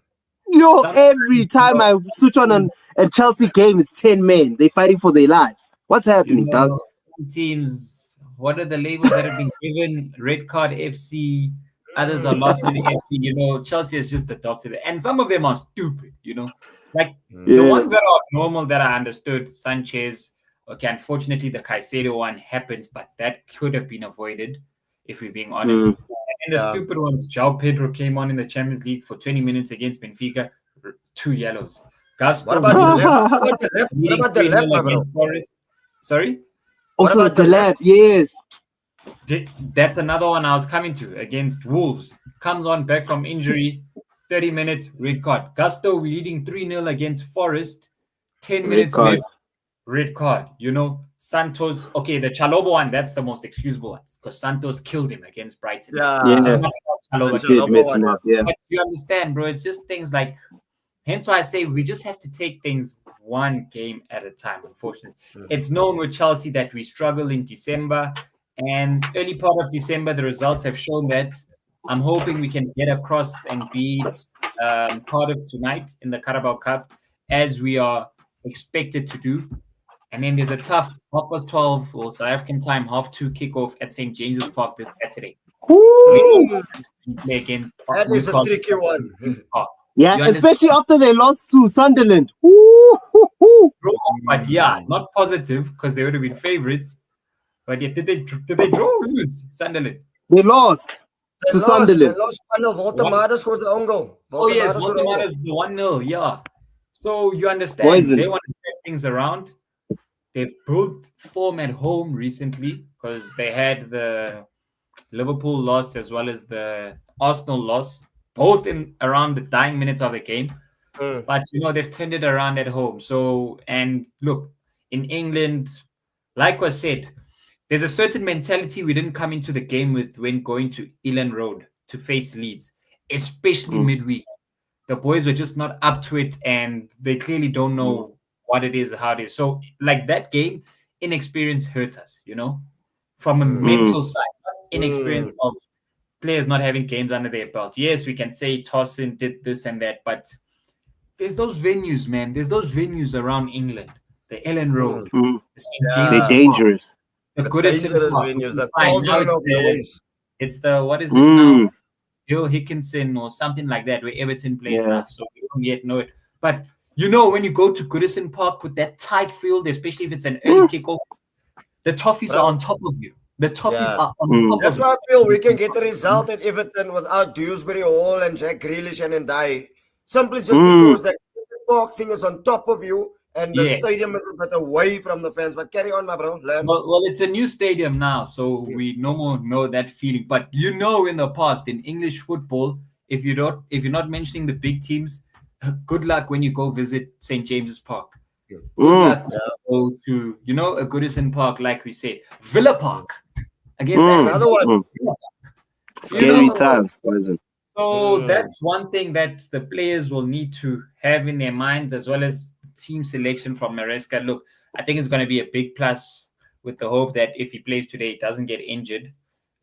Every time I switch on a Chelsea game, it's 10 men. They're fighting for their lives. What's happening, dog? Some teams, what are the labels that have been given? Red card FC, others are last minute FC. You know, Chelsea has just adopted it. And some of them are stupid, you know. Like the ones that are normal that I understood, Sanchez. Okay, unfortunately, the Caicedo one happens, but that could have been avoided, if we're being honest. And the stupid ones, João Pedro came on in the Champions League for 20 minutes against Benfica, 2 yellows. Gusto, what about the left, against Forest? Sorry? Also, the lab, yes. That's another one I was coming to, against Wolves. Comes on back from injury, 30 minutes, red card. Gusto, we're leading 3-0 against Forest, 10 minutes left. Red card, you know. Santos, okay, the Chaloba one, that's the most excusable one, because Santos killed him against Brighton. But you understand, bro, it's just things like, hence why I say we just have to take things one game at a time, unfortunately. It's known with Chelsea that we struggle in December, and early part of December, the results have shown that. I'm hoping we can get across and beat Cardiff tonight in the Carabao Cup, as we are expected to do. And then there's a tough 12:30 or South African time, 2:30 kickoff at St. James's Park this Saturday. We play against that is a tricky one. Yeah, especially after they lost to Sunderland. But yeah, not positive, because they would have been favourites. But yet, did they draw or lose, Sunderland? They lost to Sunderland. They lost 1-0. Walter scored the own goal. Walter the 1-0, yeah. So you understand, they want to turn things around. They've built form at home recently, because they had the Liverpool loss as well as the Arsenal loss, both in around the dying minutes of the game. But, you know, they've turned it around at home. So, and look, in England, like was said, there's a certain mentality we didn't come into the game with when going to Elland Road to face Leeds, especially midweek. the boys were just not up to it, and they clearly don't know what it is, how it is. So, like that game, inexperience hurt us, from a mental side, inexperience of players not having games under their belt. Yes, we can say Tossin did this and that, but there's those venues, man. There's those venues around England, the Ellen Road, the St. They're James dangerous. the The Goodison dangerous Park, venues, which is the fine. Now cauldron of noise. it's the what is it now? Bill Hickinson or something like that, where Everton plays now. So we don't yet know it. But when you go to Goodison Park with that tight field, especially if it's an early kickoff, the Toffees are on top of you. The Toffees are on top That's of you. why I feel we can get a result at Everton without Dewsbury Hall and Jack Grealish and Ndai. Simply just because that park thing is on top of you and the stadium is a bit away from the fans. But carry on, my bro. Learn. Well, it's a new stadium now, so we no more know that feeling. But in the past in English football, if you're not mentioning the big teams, good luck when you go visit St. James's Park. Good luck when you go to a Goodison Park, like we said, Villa Park against another one. Scary times, wasn't? So that's one thing that the players will need to have in their minds, as well as team selection from Maresca. Look, I think it's going to be a big plus, with the hope that if he plays today, he doesn't get injured.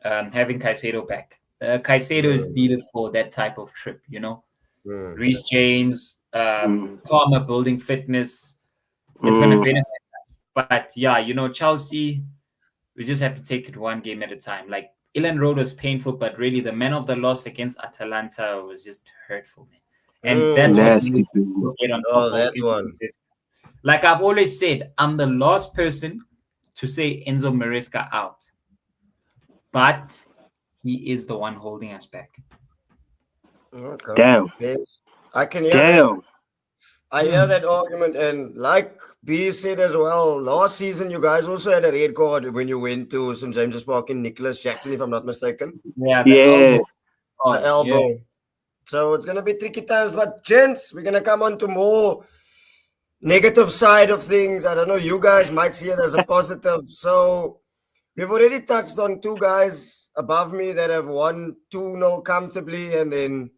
Having Caicedo back. Caicedo is needed for that type of trip, Reece James, Palmer building fitness. It's going to benefit us. But Chelsea, we just have to take it one game at a time. Like, Elland Road was painful, but really the man of the loss against Atalanta was just hurtful, man. And that's nasty. What we get on top of that one. Like I've always said, I'm the last person to say Enzo Maresca out, but he is the one holding us back. Okay. Damn. Yes. I can hear Damn. I hear that argument, and like B said as well, last season you guys also had a red card when you went to St. James's Park in Nicholas Jackson, if I'm not mistaken. Yeah, Yeah. The elbow. Yeah. So it's gonna be tricky times, but gents, we're gonna come on to more negative side of things. I don't know, you guys might see it as a positive. So we've already touched on two guys above me that have won 2-0 comfortably, and then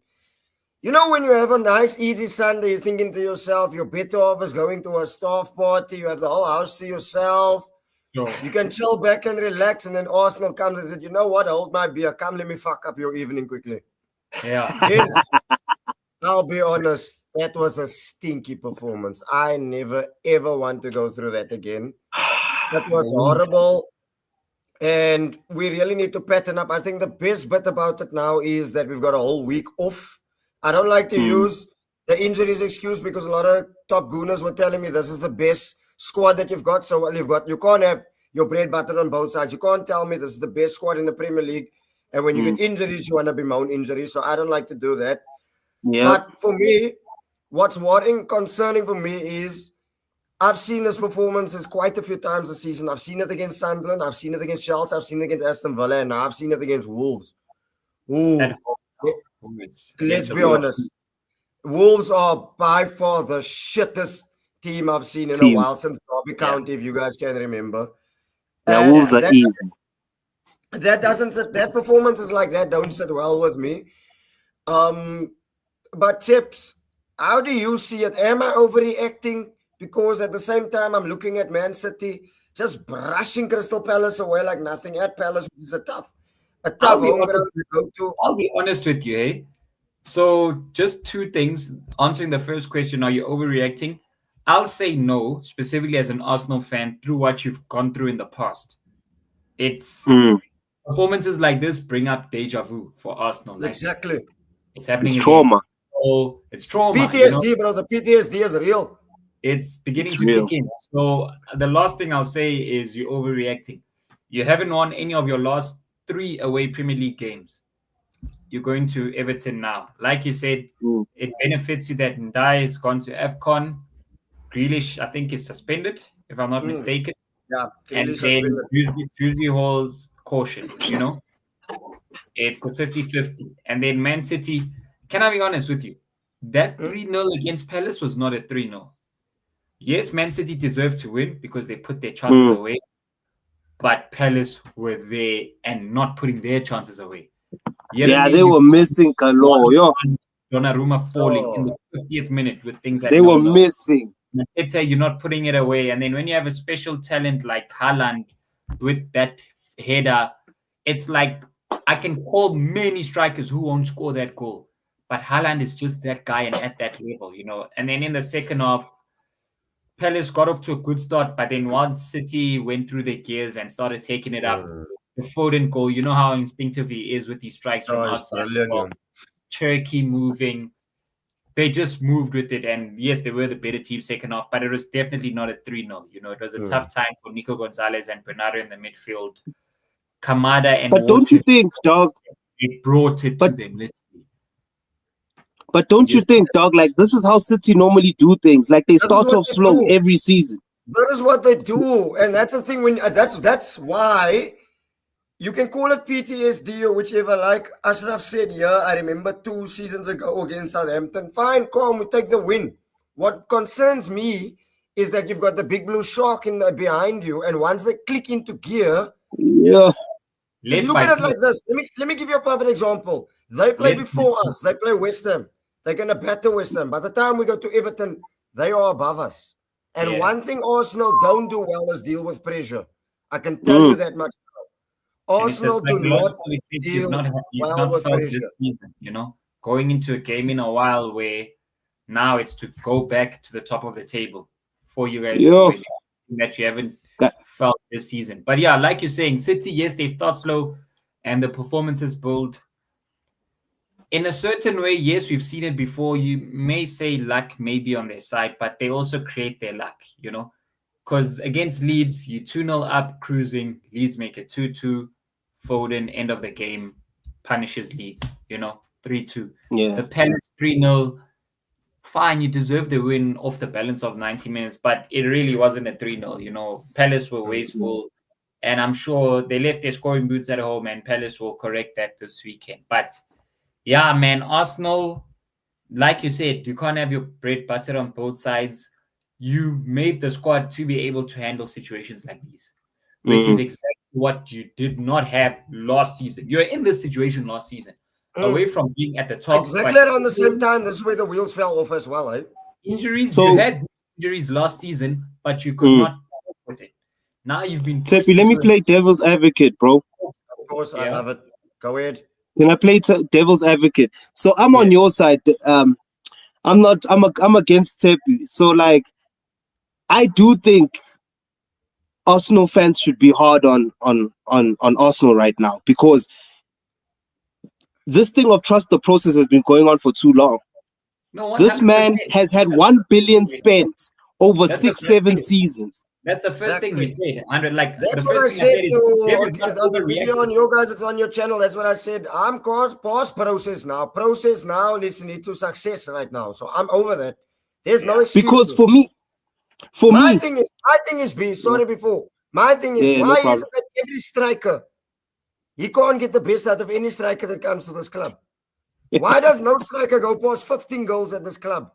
when you have a nice, easy Sunday, you're thinking to yourself, you're better off as going to a staff party, you have the whole house to yourself. Sure. You can chill back and relax, and then Arsenal comes and says, you know what, hold my beer, come let me fuck up your evening quickly. Yeah. Gents, I'll be honest, that was a stinky performance. I never, ever want to go through that again. That was horrible. And we really need to pattern up. I think the best bit about it now is that we've got a whole week off. I don't like to use the injuries excuse, because a lot of top gooners were telling me this is the best squad that you've got. So you can't have your bread butter on both sides. You can't tell me this is the best squad in the Premier League, and when you get injuries, you want to bemoan injuries. So I don't like to do that. Yeah. But for me, what's worrying, concerning for me is I've seen this performances quite a few times this season. I've seen it against Sunderland, I've seen it against Chelsea, I've seen it against Aston Villa, and now I've seen it against Wolves. Let's be honest. Wolves are by far the shittest team I've seen in a while since Derby County, if you guys can remember. Yeah, Wolves are easy. That performances like that don't sit well with me. But Chips, how do you see it? Am I overreacting? Because at the same time, I'm looking at Man City just brushing Crystal Palace away like nothing at Palace, which is a tough home ground to go to. I'll be honest with you, hey? So just two things. Answering the first question, are you overreacting? I'll say no, specifically as an Arsenal fan, through what you've gone through in the past. It's performances like this bring up deja vu for Arsenal. Like, exactly. It's happening It's again. trauma. So it's trauma. PTSD, bro. The PTSD is real. It's beginning to kick in. So the last thing I'll say is you're overreacting. You haven't won any of your last 3 away Premier League games. You're going to Everton now. Like you said, it benefits you that Ndai has gone to AFCON. Grealish, I think, is suspended, if I'm not mistaken. Yeah, and then Dewsbury Hall's caution, It's a 50-50. And then Man City, can I be honest with you? That 3-0 against Palace was not a 3-0. Yes, Man City deserved to win because they put their chances away. But Palace were there and not putting their chances away. They were missing Kalo. Donnarumma falling in the 50th minute with things They were missing. You're not putting it away. And then when you have a special talent like Haaland with that header, it's like I can call many strikers who won't score that goal. But Haaland is just that guy and at that level, And then in the second half, Palace got off to a good start, but then once City went through their gears and started taking it up, the Foden goal, you know how instinctive he is with these strikes from outside the box, Turkey moving. They just moved with it, and yes, they were the better team second half, but it was definitely not a 3-0. It was a tough time for Nico Gonzalez and Bernardo in the midfield. Kamada and But don't you think, dog? It brought it to them, literally. But don't you think, dog, like this is how City normally do things. Like they start off slow every season. That is what they do. And that's the thing when that's why you can call it PTSD or whichever. Like Ashraf said, I remember 2 seasons ago against Southampton. Fine, calm, we take the win. What concerns me is that you've got the big blue shark behind you, and once they click into gear, look at it like this. Let me give you a perfect example. They play before us. They play West Ham. They're going to batter West Ham. By the time we go to Everton, they are above us. And one thing Arsenal don't do well is deal with pressure. I can tell you that much. Arsenal do not deal well with pressure. This season, going into a game in a while where now it's to go back to the top of the table for you guys that you haven't felt this season. But yeah, like you're saying, City, yes, they start slow and the performances build. In a certain way, yes, we've seen it before. You may say luck may be on their side, but they also create their luck, Because against Leeds, you 2-0 up, cruising. Leeds make it 2-2. Foden, end of the game, punishes Leeds, 3-2. Yeah. The Palace 3-0. Fine, you deserve the win off the balance of 90 minutes, but it really wasn't a 3-0. Palace were wasteful, and I'm sure they left their scoring boots at home, and Palace will correct that this weekend. But yeah, man, Arsenal, like you said, you can't have your bread buttered on both sides. You made the squad to be able to handle situations like these, which is exactly what you did not have last season. You were in this situation last season, away from being at the top. Exactly around the same time, this is where the wheels fell off as well, eh? Injuries, you had injuries last season, but you could not cope with it. Now you've been... Tepi, let me play devil's advocate, bro. Of course, I love it. Go ahead. Can I play devil's advocate? So I'm on your side. I'm against Tepi. So like, I do think Arsenal fans should be hard on Arsenal right now, because this thing of trust the process has been going on for too long. No, this man has had 1 billion spent over 6-7 seasons. That's the first thing we said. That's what I said on the video on your guys. It's on your channel. That's what I said. I'm past process now. Process now leads to success right now. So I'm over that. There's no excuse. Because my thing is B. Sorry before. My thing is why is it that every striker he can't get the best out of any striker that comes to this club? Why does no striker go past 15 goals at this club?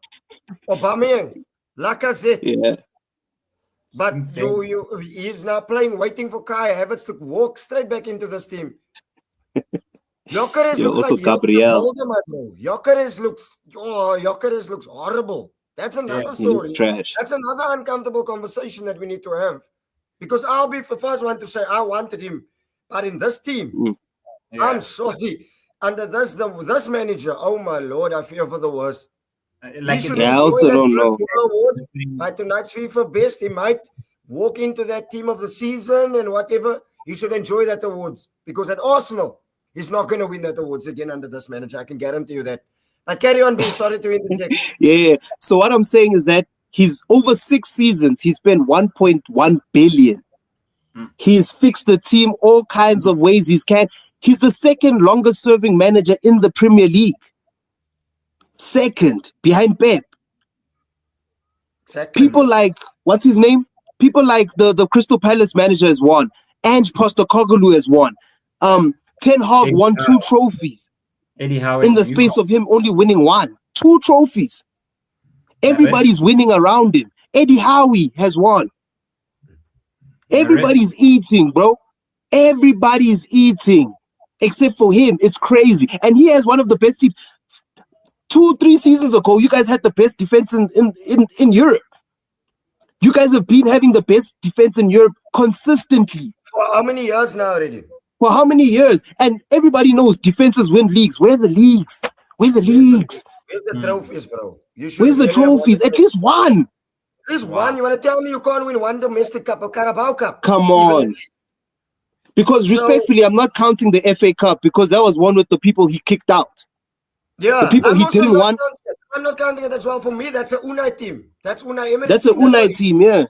Aubameyang, Lacazette. Yeah. But he's now playing, waiting for Kai Havertz to walk straight back into this team. Gyökeres looks like Gabriel. Gyökeres looks horrible. That's another story. Trash. That's another uncomfortable conversation that we need to have. Because I'll be the first one to say I wanted him. But in this team, I'm sorry. Under this manager, oh my Lord, I fear for the worst. I also don't know. By tonight's FIFA best, he might walk into that team of the season and whatever. He should enjoy that awards, because at Arsenal, he's not going to win that awards again under this manager. I can guarantee you that. But carry on, being sorry to interject. Yeah. So what I'm saying is that he's over 6 seasons. He spent 1.1 billion. He's fixed the team all kinds of ways he's can. He's the second longest serving manager in the Premier League. Second, behind Pep. Exactly. People like, what's his name? People like the Crystal Palace manager has won. Ange Postecoglou has won. Ten Hag won 2 trophies. Eddie Howe in the space of him only winning 1. 2 trophies. Everybody's winning around him. Eddie Howe has won. Everybody's eating, bro. Everybody's eating. Except for him. It's crazy. And he has one of the best teams. 2-3 seasons ago, you guys had the best defense in Europe. You guys have been having the best defense in Europe consistently. For how many years now already? For how many years? And everybody knows defenses win leagues. Where are the leagues? Where's the trophies, bro? Where's the trophies? At least one. At least one. You want to tell me you can't win one domestic cup or Carabao Cup? Come on. Because respectfully, I'm not counting the FA Cup because that was one with the people he kicked out. Yeah, the people he didn't want. I'm not counting it as well. For me, that's a Unai team. That's Unai Emery's That's a Unai team, yeah.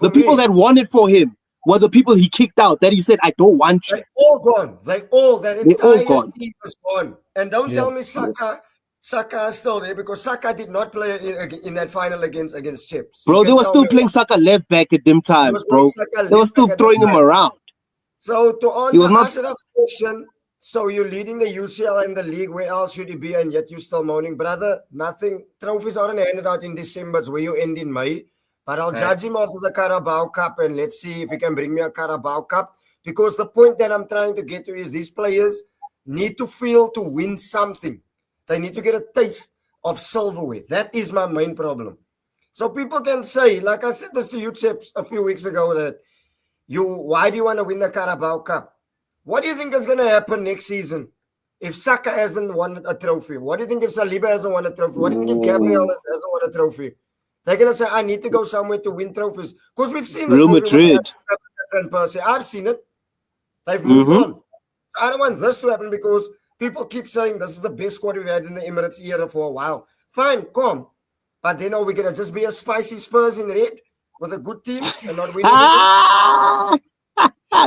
The people that wanted for him were the people he kicked out. That he said, "I don't want you." They're all gone. That entire team is gone. And don't tell me Saka is still there because Saka did not play in that final against Chips. Bro, they were still playing Saka left back at them times, bro. They were still throwing him around. So to answer Ashraf's question, so you're leading the UCL and the league, where else should you be? And yet you're still moaning, brother. Nothing. Trophies aren't handed out in December. It's where you end in May. But I'll judge him after the Carabao Cup and let's see if he can bring me a Carabao Cup. Because the point that I'm trying to get to is these players need to feel to win something. They need to get a taste of silverware. That is my main problem. So people can say, like I said this to you, Chips, a few weeks ago, that why do you want to win the Carabao Cup? What do you think is going to happen next season if Saka hasn't won a trophy? What do you think if Saliba hasn't won a trophy? What do you think if Gabriel hasn't won a trophy? They're going to say, I need to go somewhere to win trophies. Because we've seen this. Real Madrid. I've seen it. They've moved on. I don't want this to happen because people keep saying this is the best squad we've had in the Emirates era for a while. Fine, come. But then are we going to just be a spicy Spurs in red with a good team and not win anything?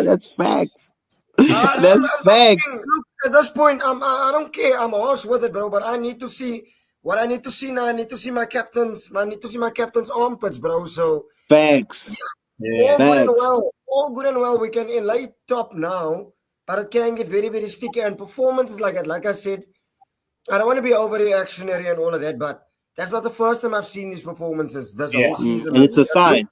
That's facts. That's facts. Look, at this point, I don't care. I'm harsh with it, bro. But I need to see what I need to see now. I need to see my captain's. I need to see my captain's armpits, bro. So facts. All good and well. We can lay top now, but it can get very, very sticky. And performances like that, like I said, I don't want to be overreactionary and all of that, but that's not the first time I've seen these performances this whole season. And it's a sign.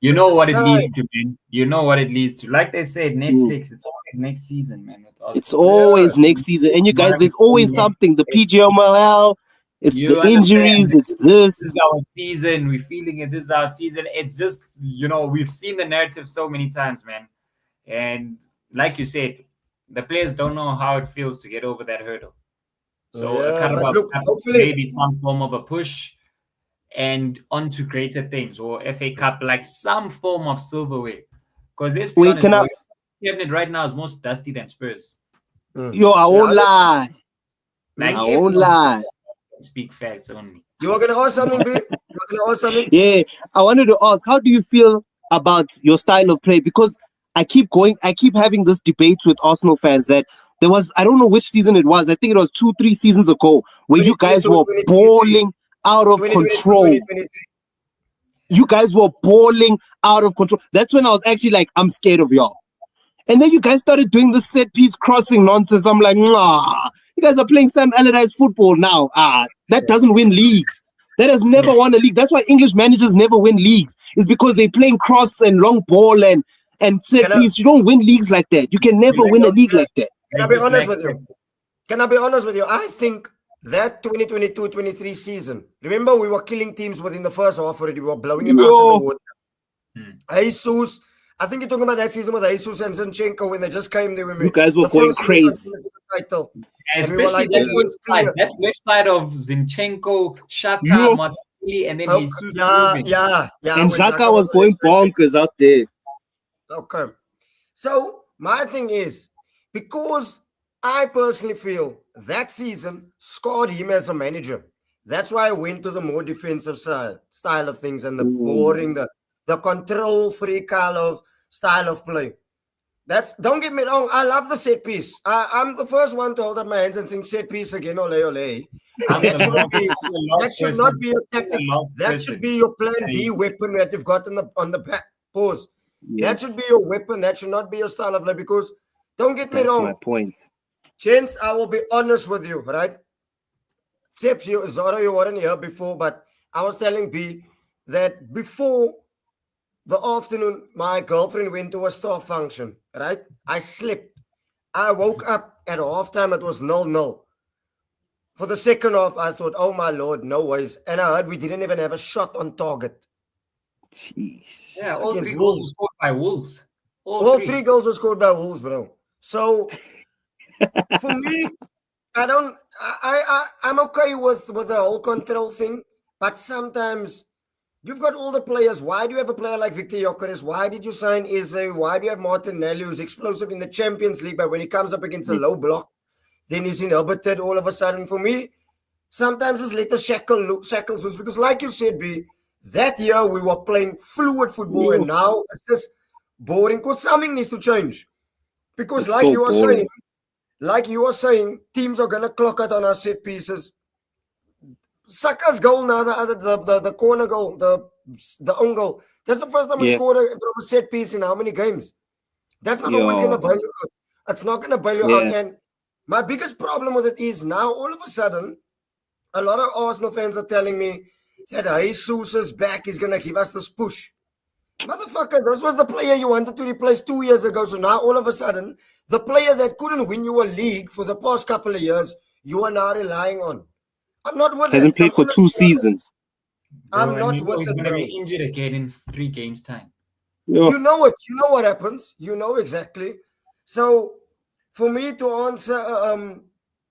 You know what it leads to, man. You know what it leads to. Like they said, Netflix, it's always next season, man. It's always next season. And you guys, there's always something. The PGML, it's the injuries, it's this. This is our season. We're feeling it. This is our season. It's just, we've seen the narrative so many times, man. And like you said, the players don't know how it feels to get over that hurdle. So maybe some form of a push and onto greater things, or FA Cup, like some form of silverware. Because this cabinet right now is more dusty than Spurs. Yo, I won't lie. Like, I won't lie. Speak facts only. You were gonna ask something, babe? Yeah, I wanted to ask, how do you feel about your style of play? Because I keep having this debate with Arsenal fans that there was, I don't know which season it was. I think it was 2-3 seasons ago where you guys were balling out of control. You guys were balling out of control. That's when I was actually like, I'm scared of y'all. And then you guys started doing the set piece crossing nonsense. I'm like, nah, you guys are playing Sam Allardyce football now. That doesn't win leagues. That has never won a league. That's why English managers never win leagues. It's because they're playing cross and long ball and set piece. You don't win leagues like that. You can never win a league like that. Can I be honest with you? Can I be honest with you? I think that 2022-23 season, remember we were killing teams within the first half already. We were blowing them out of the water. Jesus, I think you're talking about that season with Jesus and Zinchenko when they just came there. You guys were going crazy. Especially that left side of Zinchenko, Shaka, Martinelli, and then Jesus. Yeah. And Shaka was going bonkers out there. Okay. So my thing is, because I personally feel that season scarred him as a manager. That's why I went to the more defensive style of things and the boring, the control freak style of play. Don't get me wrong, I love the set piece. I'm the first one to hold up my hands and sing set piece again, ole ole. And that should not be a tactic. That should be your plan B weapon that you've got on the back. Pause. Yes. That should be your weapon. That should not be your style of play, because don't get me wrong. That's my point. Gents, I will be honest with you, right? Tips, Zara, you weren't here before, but I was telling B that before the afternoon, my girlfriend went to a staff function, right? I slept. I woke up at halftime, it was 0-0. For the second half, I thought, oh my lord, no ways. And I heard we didn't even have a shot on target. Jeez. Yeah, all Against three goals were Wolves. scored by Wolves. All three goals were scored by Wolves, bro. So for me, I don't. I'm okay with the whole control thing, but sometimes you've got all the players. Why do you have a player like Victor Gyökeres? Why did you sign Eze? Why do you have Martinelli, who's explosive in the Champions League, but when he comes up against a low block, then he's inhibited all of a sudden? For me, sometimes it's let the shackles loose, because, like you said, B, that year we were playing fluid football, and now it's just boring. Because something needs to change. Because, It's so boring. like you were saying, teams are gonna clock it on our set pieces. Saka's goal now, the corner goal, the own goal. That's the first time we scored from a set piece in how many games? That's not always gonna bail you out. It's not gonna bail you out. And my biggest problem with it is now all of a sudden, a lot of Arsenal fans are telling me that Jesus is back, he's gonna give us this push. Motherfucker, this was the player you wanted to replace 2 years ago. So now all of a sudden, the player that couldn't win you a league for the past couple of years, you are now relying on. I'm not with it. Hasn't played for 2 seasons. I'm not with he's it, going to bro. be injured again in 3 games' time. You know it. You know what happens. You know exactly. So, for me to answer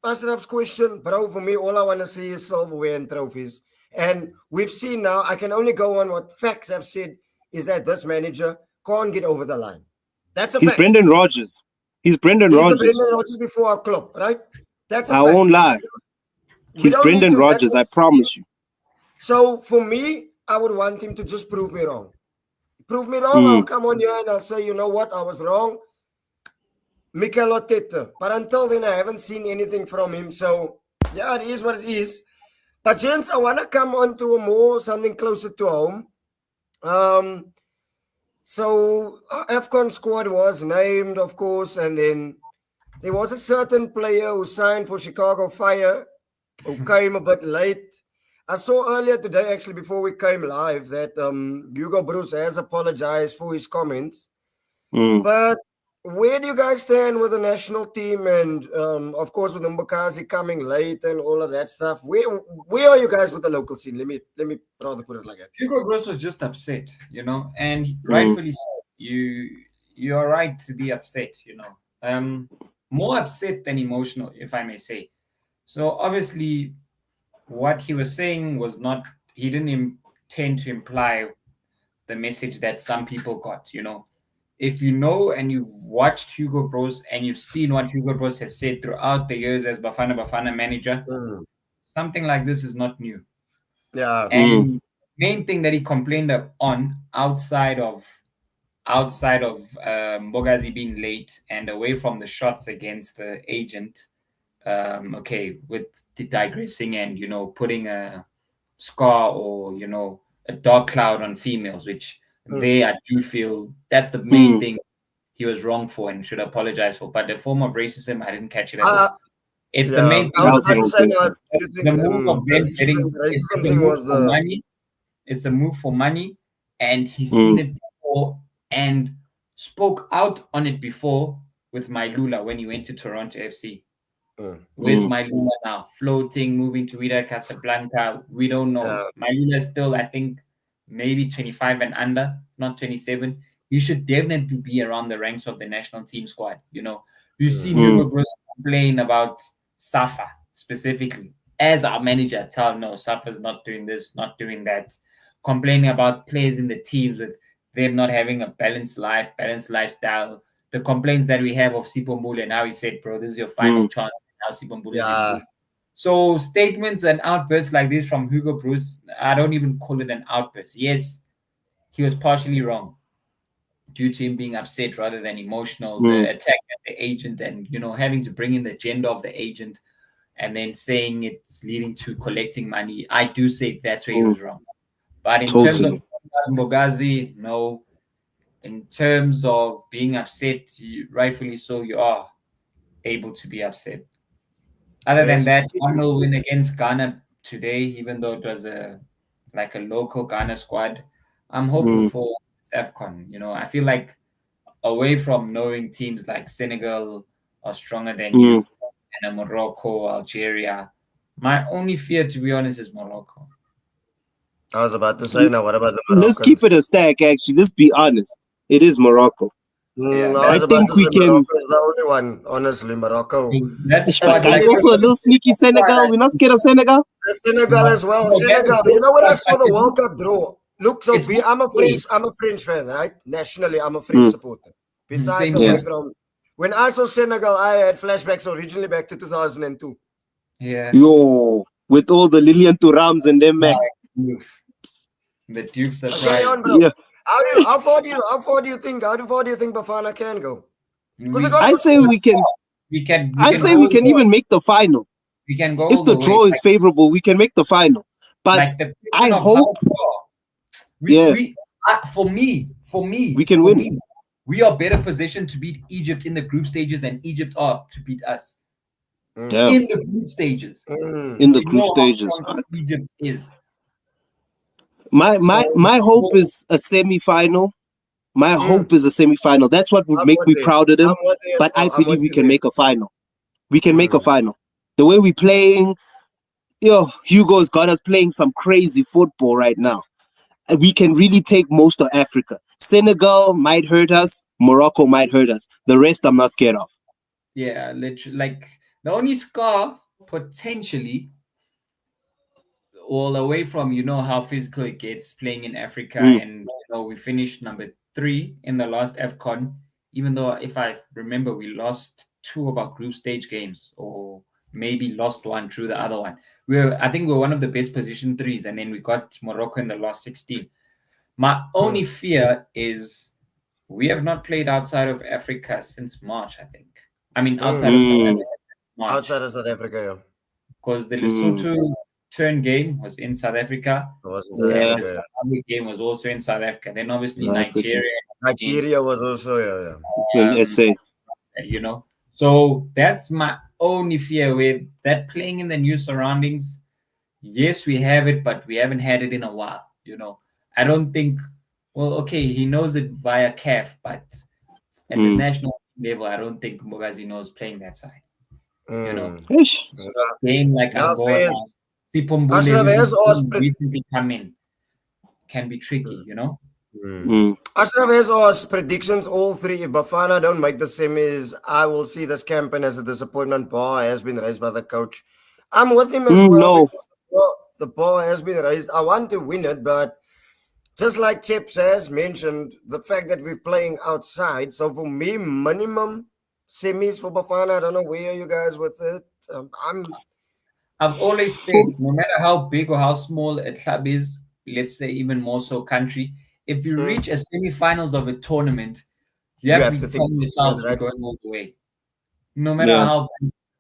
Ashraf's question, bro, for me, all I want to see is silverware and trophies. And we've seen now, I can only go on what facts have said, is that this manager can't get over the line. That's a fact. Brendan Rodgers. He's Brendan He's Rodgers. Brendan Rodgers before our club, right? That's a I fact. won't lie. He's Brendan Rodgers, I promise you. So for me, I would want him to just prove me wrong. Prove me wrong, I'll come on here and I'll say, you know what, I was wrong. Mikel Arteta. But until then, I haven't seen anything from him. So, yeah, it is what it is. But, gents, I want to come on to something closer to home. So, AFCON squad was named, of course, and then there was a certain player who signed for Chicago Fire who came a bit late. I saw earlier today, actually, before we came live, that Hugo Bruce has apologized for his comments. But where do you guys stand with the national team and, of course, with Mbakazi coming late and all of that stuff? Where are you guys with the local scene? Let me rather put it like that. Hugo Gross was just upset, and rightfully so. You are right to be upset, more upset than emotional, if I may say. So obviously, what he was saying was not. He didn't intend to imply the message that some people got, If you know and you've watched Hugo Bros and you've seen what Hugo Bros has said throughout the years as Bafana manager, something like this is not new. Yeah. And main thing that he complained on outside of Mbogazi being late and away from the shots against the agent, with the digressing and putting a scar or a dark cloud on females, which I do feel that's the main thing he was wrong for and should apologize for. But the form of racism, I didn't catch it at all. It's the main thing. The move of them getting it's a move for money. It's a move for money, and he's seen it before and spoke out on it before with Mailula when he went to Toronto FC. Where's Mailula now? Floating, moving to Wydad Casablanca. We don't know. Mailula is still, I think, maybe 25 and under, not 27. He should definitely be around the ranks of the national team squad. We've seen Hugo Gross complain about Safa specifically. As our manager, tell no, Safa's not doing this, not doing that. Complaining about players in the teams with them not having a balanced lifestyle. The complaints that we have of Sipho Mbule and how he said, bro, this is your final chance. Now Sipho Mbule is good. So statements and outbursts like this from Hugo Bruce, I don't even call it an outburst. Yes, he was partially wrong due to him being upset rather than emotional. The attack at the agent and, having to bring in the gender of the agent and then saying it's leading to collecting money. I do say that's where he was wrong. But in terms of Mbogazi, no. In terms of being upset, rightfully so, you are able to be upset. Other than that, 1-0 win against Ghana today, even though it was a local Ghana squad, I'm hopeful for AFCON. I feel like away from knowing teams like Senegal are stronger than you, and Morocco, Algeria, My only fear, to be honest, is Morocco. I was about to say now, what about the Let's keep Moroccans? it a stack, actually. Let's be honest. It is Morocco. Yeah, I I was that's about to think say we can. Morocco is the only one, honestly. Morocco. that And But squad. the guys, Like thing is, also a little sneaky Senegal. We're not scared of Senegal. the Senegal as well. no, that is Senegal. You those know when I squad, saw but the World Cup draw, look, so it's not I'm a great. French fan, right? Nationally, I'm a French Mm, supporter. Besides Same yeah. away here. from when I saw Senegal, I had flashbacks originally back to 2002. Yeah. Yo, with all the Lilian Turams and them, man. Oof. The Duke But carry surprise. on, bro. Yeah. How far do you think Bafana can go? Because they We got I good say coach. we can. we I can say go we can the even make the final. we can go If all the the way. draw is favorable, we can make the final. But Like the I question of hope, how far yeah, we we can for win. me, we are better positioned to beat Egypt in the group stages than Egypt are to beat us Mm. Yeah, in the group stages. Mm. in the We group know how stages. strong Egypt is. My my So, my hope so is a semi-final. My Mm. hope is a semi-final. That's what would I'm make with me it. proud of I'm them. with it as But I well. I'm believe with we you can there. make a final. We can make a Mm. final. The way we playing, yo, Hugo's got us playing some crazy football right now. And we can really take most of Africa. Senegal might hurt us. Morocco might hurt us. The rest, I'm not scared of. yeah, literally, like the only scar potentially all away from how physical it gets playing in Africa, Mm, and we finished number 3 in the last AFCON, even though if I remember we lost 2 of our group stage games, or maybe lost one, drew the other one. I think we're one of the best position threes, and then we got Morocco in the last 16. My Mm. only fear is we have not played outside of Africa since March, I think. I mean, outside Mm. of South mm, Africa, March, Outside of South Africa, because the mm. Lesotho turn game was in South Africa, yeah. It was in South and Yeah, the Africa. Zimbabwe game was also in South Africa. Then obviously South Africa. Nigeria, again, Nigeria was also, yeah. In um, SA. So that's my only fear with that playing in the new surroundings. Yes, we have it, but we haven't had it in a while. I don't think. Well, okay, he knows it via CAF, but at the Mm. national level, I don't think Mugazi knows playing that side. Mm. Ish. So game like Now, Angola, Faiz, Sipombule, Ashraf has who's asked. recently come in, can be tricky. Mm. Ashraf has asked predictions all three. If Bafana don't make the semis, I will see this campaign as a disappointment. Bar has been raised by the coach. I'm with him as well No. because the bar has been raised. I want to win it, but just like Chips has mentioned, the fact that we're playing outside. So for me, minimum semis for Bafana. I don't know where you guys with it. I'm. I've always said, For, no matter how big or how small a club is, let's say even more so country, if you Mm, reach a semi-finals of a tournament, you you have to have be to think telling that's yourselves we're right. going all the way. No matter yeah. how.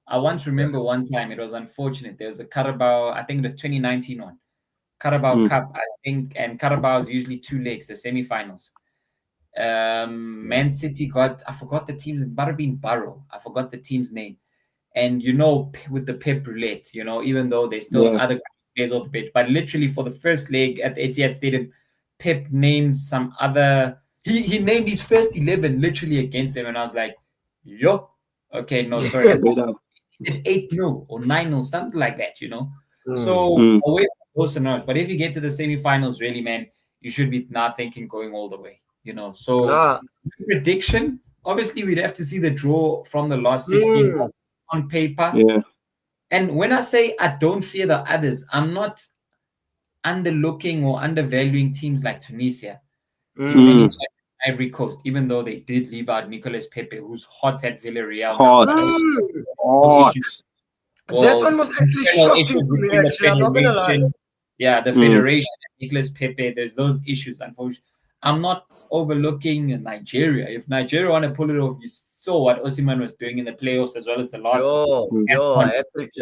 I once Yeah. remember one time it was unfortunate. There was a Carabao, I think the 2019 one, Carabao Mm. Cup, I think, and Carabao is usually 2 legs, the semi-finals. Man City I forgot the team's, it might have been Barrow. I forgot the team's name. And with the Pep roulette, even though there's still Yeah. other players off the pitch, but literally for the first leg at the Etihad Stadium, Pep named some other. He named his first 11 literally against them, and I was like, yo, okay, no, sorry, Straight up. 8-0 or 9-0, something like that. Mm. So Mm. away from those scenarios, but if you get to the semifinals, really, man, you should be not thinking going all the way. So Nah. prediction, obviously, we'd have to see the draw from the last 16 Mm. on paper. Yeah. And when I say I don't fear the others, I'm not underlooking or undervaluing teams like Tunisia, defending Mm. Mm. champions Ivory Coast, even though they did leave out Nicolas Pepe, who's hot at Villarreal now, Hot. but Mm. Hot. issues. That Well, one was actually internal shocking issues to me. between the Actually, I'm not gonna lie. federation. Yeah, the Mm. federation and Nicolas Pepe, there's those issues, unfortunately. I'm not overlooking Nigeria. If Nigeria want to pull it off, you saw what Osimhen was doing in the playoffs as well as the last Yo, Mm. yo, AFCON, epic.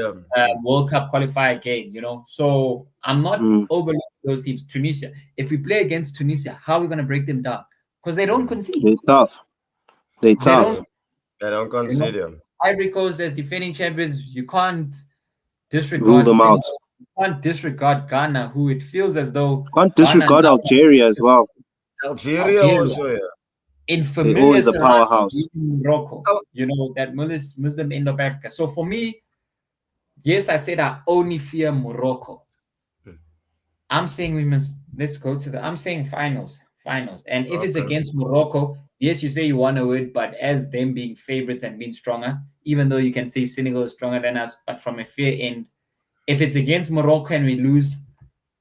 World Cup qualifier game. So I'm not Mm. overlooking those teams. Tunisia, if we play against Tunisia, how are we going to break them down? Because they don't concede. They tough. They They tough. don't, They don't you know, consider. Ivory Coast as defending champions, you can't Rule disregard them out. Senegal, you can't disregard Ghana, who it feels as though Can't Ghana disregard now Algeria as well. Algeria Algeria also, yeah. in They familiar always a surroundings powerhouse. in Morocco, Oh, that Muslim end of Africa. So for me, Yes, I said I only fear Morocco. I'm saying let's go to I'm saying finals. And if it's Okay. against Morocco, yes, you say you want to win, but as them being favorites and being stronger, even though you can say Senegal is stronger than us, but from a fair end, if it's against Morocco and we lose,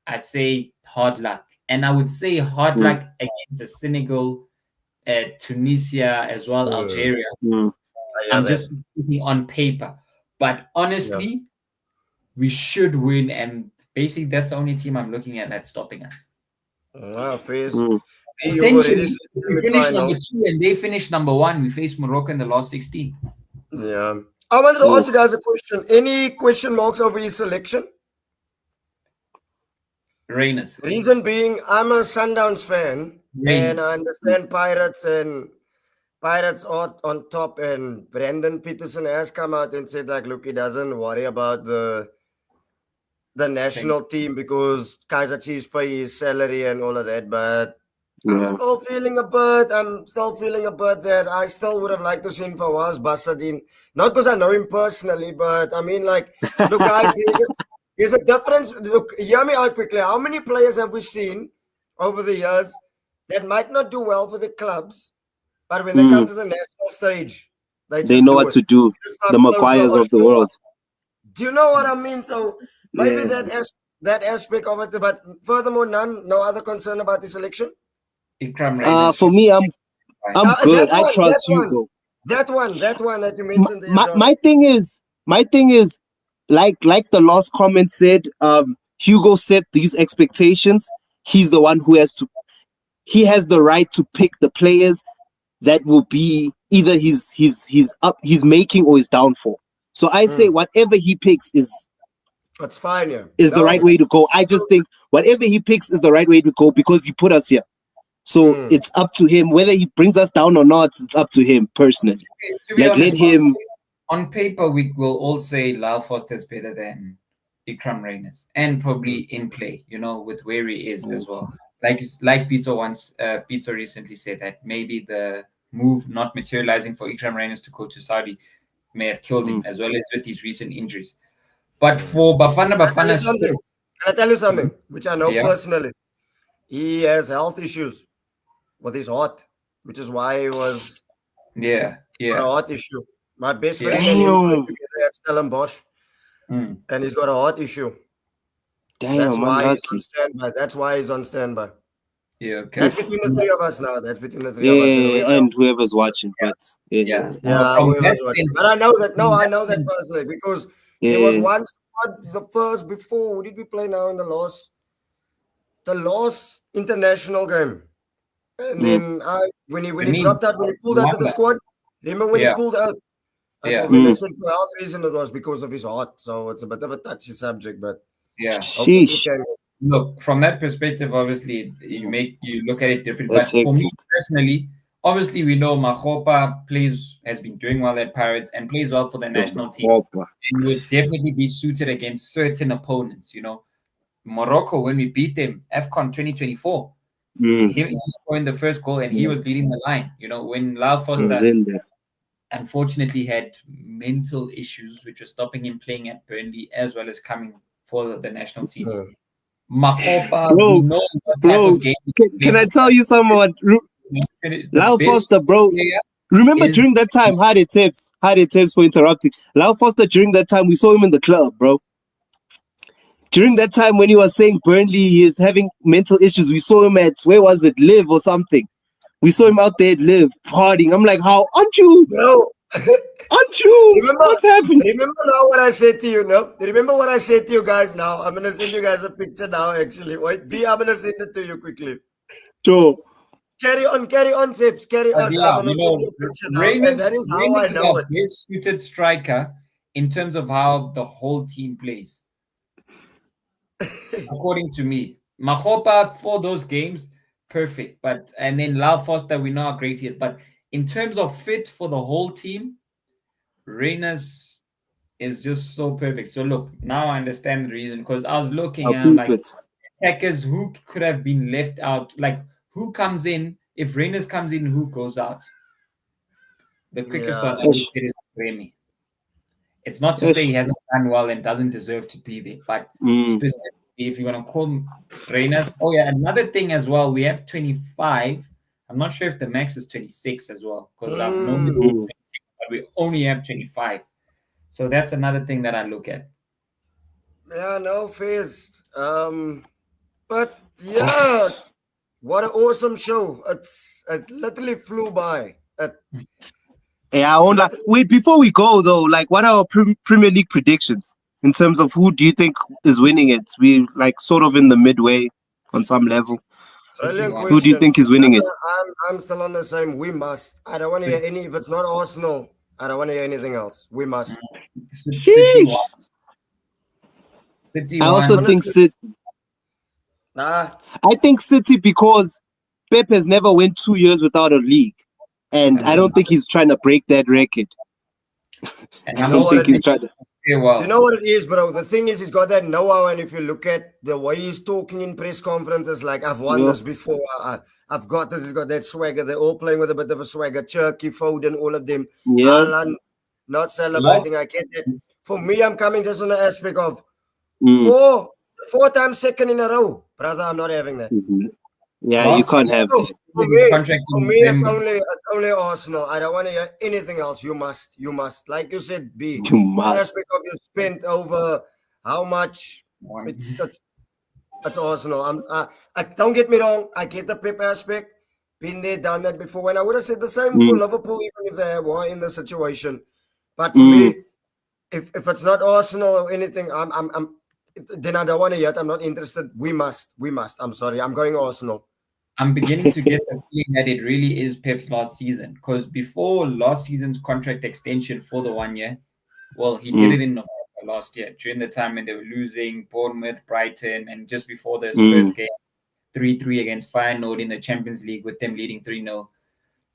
I say hard luck. And I would say hard luck against a Senegal, Tunisia, as well, Algeria. I'm just speaking on paper. But honestly, we should win. And basically, that's the only team I'm looking at that's stopping us. Face. You've already Potentially, said if we finish semi-final. number 2 and they finish number 1, we face Morocco in the last 16. Yeah. I wanted to ask you guys a question. Any question marks over his selection? Rainers. Reason being, I'm a Sundowns fan, and I understand Pirates are on top. And Brendan Peterson has come out and said, like, look, he doesn't worry about the national team because Kaiser Chiefs pay his salary and all of that. But I'm still feeling a bit that I still would have liked to see him for Fawaz Basadin. Not because I know him personally, but I mean, like, look, guys, there's a difference. Look, hear me out quickly. How many players have we seen over the years that might not do well for the clubs, but when they come to the national stage, they just know do what it. to do. The Maguires of the world. Do you know what I mean? So maybe that aspect of it, but furthermore, no other concern about the selection. For me, I'm good. I trust Hugo. That one that you mentioned. My thing is, like the last comment said, Hugo set these expectations. He's the one who has the right to pick the players that will be either his making or his downfall. So I say whatever he picks that's fine. Yeah, is the right way to go. I just think whatever he picks is the right way to go because he put us here. So it's up to him whether he brings us down or not. It's up to him personally. To be honest, let him. On paper, we will all say Lyle Foster is better than Ikram Reyners, and probably in play, with where he is as well. Like Peter recently said that maybe the move not materializing for Ikram Reyners to go to Saudi may have killed him, as well as with his recent injuries. But for Bafana, can I tell you something, which I know personally? He has health issues with his heart, which is why he was a heart issue. My best friend and him played together at Stellenbosch, and he's got a heart issue. That's why he's on standby. Yeah, okay. That's between the three of us now. That's between the three of us and whoever's watching. But whoever's watching. But I know that. No, I know that personally because there was one squad, the first before. Who did we play now in the last international game? And then when he dropped out, when he pulled out of the squad, remember when he pulled out? When they said for health reason, it was because of his heart. So it's a bit of a touchy subject, but look, from that perspective, obviously you look at it different. But for me personally, obviously we know Makgopa has been doing well at Pirates and plays well for the national team, and would definitely be suited against certain opponents. Morocco, when we beat them, AFCON 2024, he scored the first goal and he was leading the line. When Lyle Foster unfortunately had mental issues which were stopping him playing at Burnley as well as coming for the national team. Makgopa, bro, can I tell you something? Lyle Foster, bro. Remember during that time, Hardy Tips for interrupting. Lyle Foster, during that time, we saw him in the club, bro. During that time when he was saying Burnley he is having mental issues, we saw him at, where was it, Live or something. We saw him out there at Live, partying. I'm like, how? Aren't you? Bro. Aren't you? What's happening? Remember now what I said to you, no? Remember what I said to you guys now? I'm going to send you guys a picture now, actually. Wait, I'm going to send it to you quickly. Sure. Carry on, Sips. Carry on. I'm going to send you a picture now. And that is how I know it. Best suited striker in terms of how the whole team plays. According to me, Makgopa for those games, perfect. And then Lyle Foster, we know how great he is. But in terms of fit for the whole team, Reyners is just so perfect. So look, now I understand the reason because I was looking and I'm like, attackers who could have been left out, like who comes in? If Reyners comes in, who goes out? The quickest one I would say is Remy. It's not to say he hasn't done well and doesn't deserve to be there, but specifically, if you're going to call Reina's, oh yeah, another thing as well, we have 25. I'm not sure if the max is 26 as well, because I've known it's 26, but we only have 25. So that's another thing that I look at. Yeah, no, Fizz. But yeah, what an awesome show. It literally flew by. Yeah, I won't lie. Wait, before we go though, like, what are our Premier League predictions in terms of who do you think is winning it? We like sort of in the midway on some level. Brilliant question. Who do you think is winning it? I'm still on the same. We must. I don't want to hear any. If it's not Arsenal, I don't want to hear anything else. We must. City won. City I won. also think City. Nah. I think City because Pep has never went 2 years without a league, and I don't think he's trying to break that record. And I don't think he's trying to. Well. Do you know what it is, bro? The thing is, he's got that know-how, and if you look at the way he's talking in press conferences, like, I've won this before, I've got this, he's got that swagger. They're all playing with a bit of a swagger. Turkey, Foden, all of them. Yeah. Alan, not celebrating. I get that. For me, I'm coming just on the aspect of four times second in a row. Brother, I'm not having that. Yeah, you can't have that. For me, it's only Arsenal. I don't want to hear anything else. You must. Like you said, B. You must. The aspect of you spent over how much? It's Arsenal. I don't get me wrong. I get the Pep aspect. Been there, done that before. And I would have said the same for Liverpool, even if they were in the situation. But for me, if it's not Arsenal or anything, then I don't want to hear it. I'm not interested. We must. I'm sorry. I'm going Arsenal. I'm beginning to get the feeling that it really is Pep's last season, because before last season's contract extension for the 1 year, well, he did it in November last year during the time when they were losing Bournemouth, Brighton, and just before the Spurs game, 3-3 against Feyenoord in the Champions League with them leading 3-0.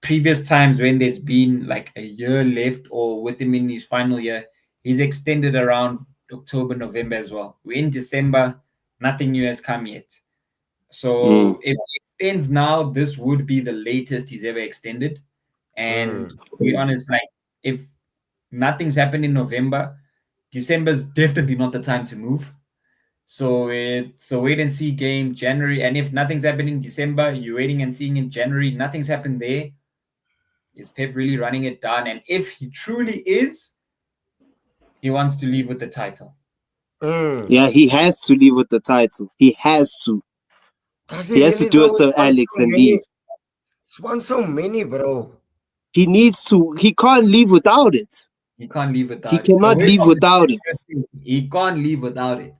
Previous times when there's been like a year left or with him in his final year, he's extended around October, November as well. We're in December, nothing new has come yet. So if he extends now, this would be the latest he's ever extended. And to be honest, like, if nothing's happened in November, December's definitely not the time to move. So it's a wait and see game, January. And if nothing's happened in December, you're waiting and seeing in January, nothing's happened there. Is Pep really running it down? And if he truly is, he wants to leave with the title. Yeah, he has to leave with the title. He has to. He has to do a Sir Alex and leave. He's won so many, bro. He needs to. He can't leave without it. He can't leave without it. He cannot leave without it. He can't leave without it.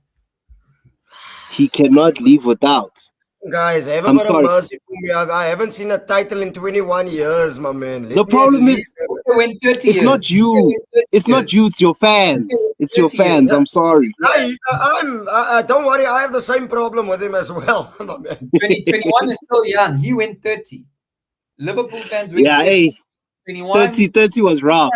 He cannot leave without. Guys, have a bit of mercy for me. I haven't seen a title in 21 years, my man. The problem is, it's not you. It's not you. It's your fans. It's your fans. I'm sorry. Don't worry. I have the same problem with him as well, my man. 21 is still young. He went 30. Liverpool fans went 30. 30 was rough.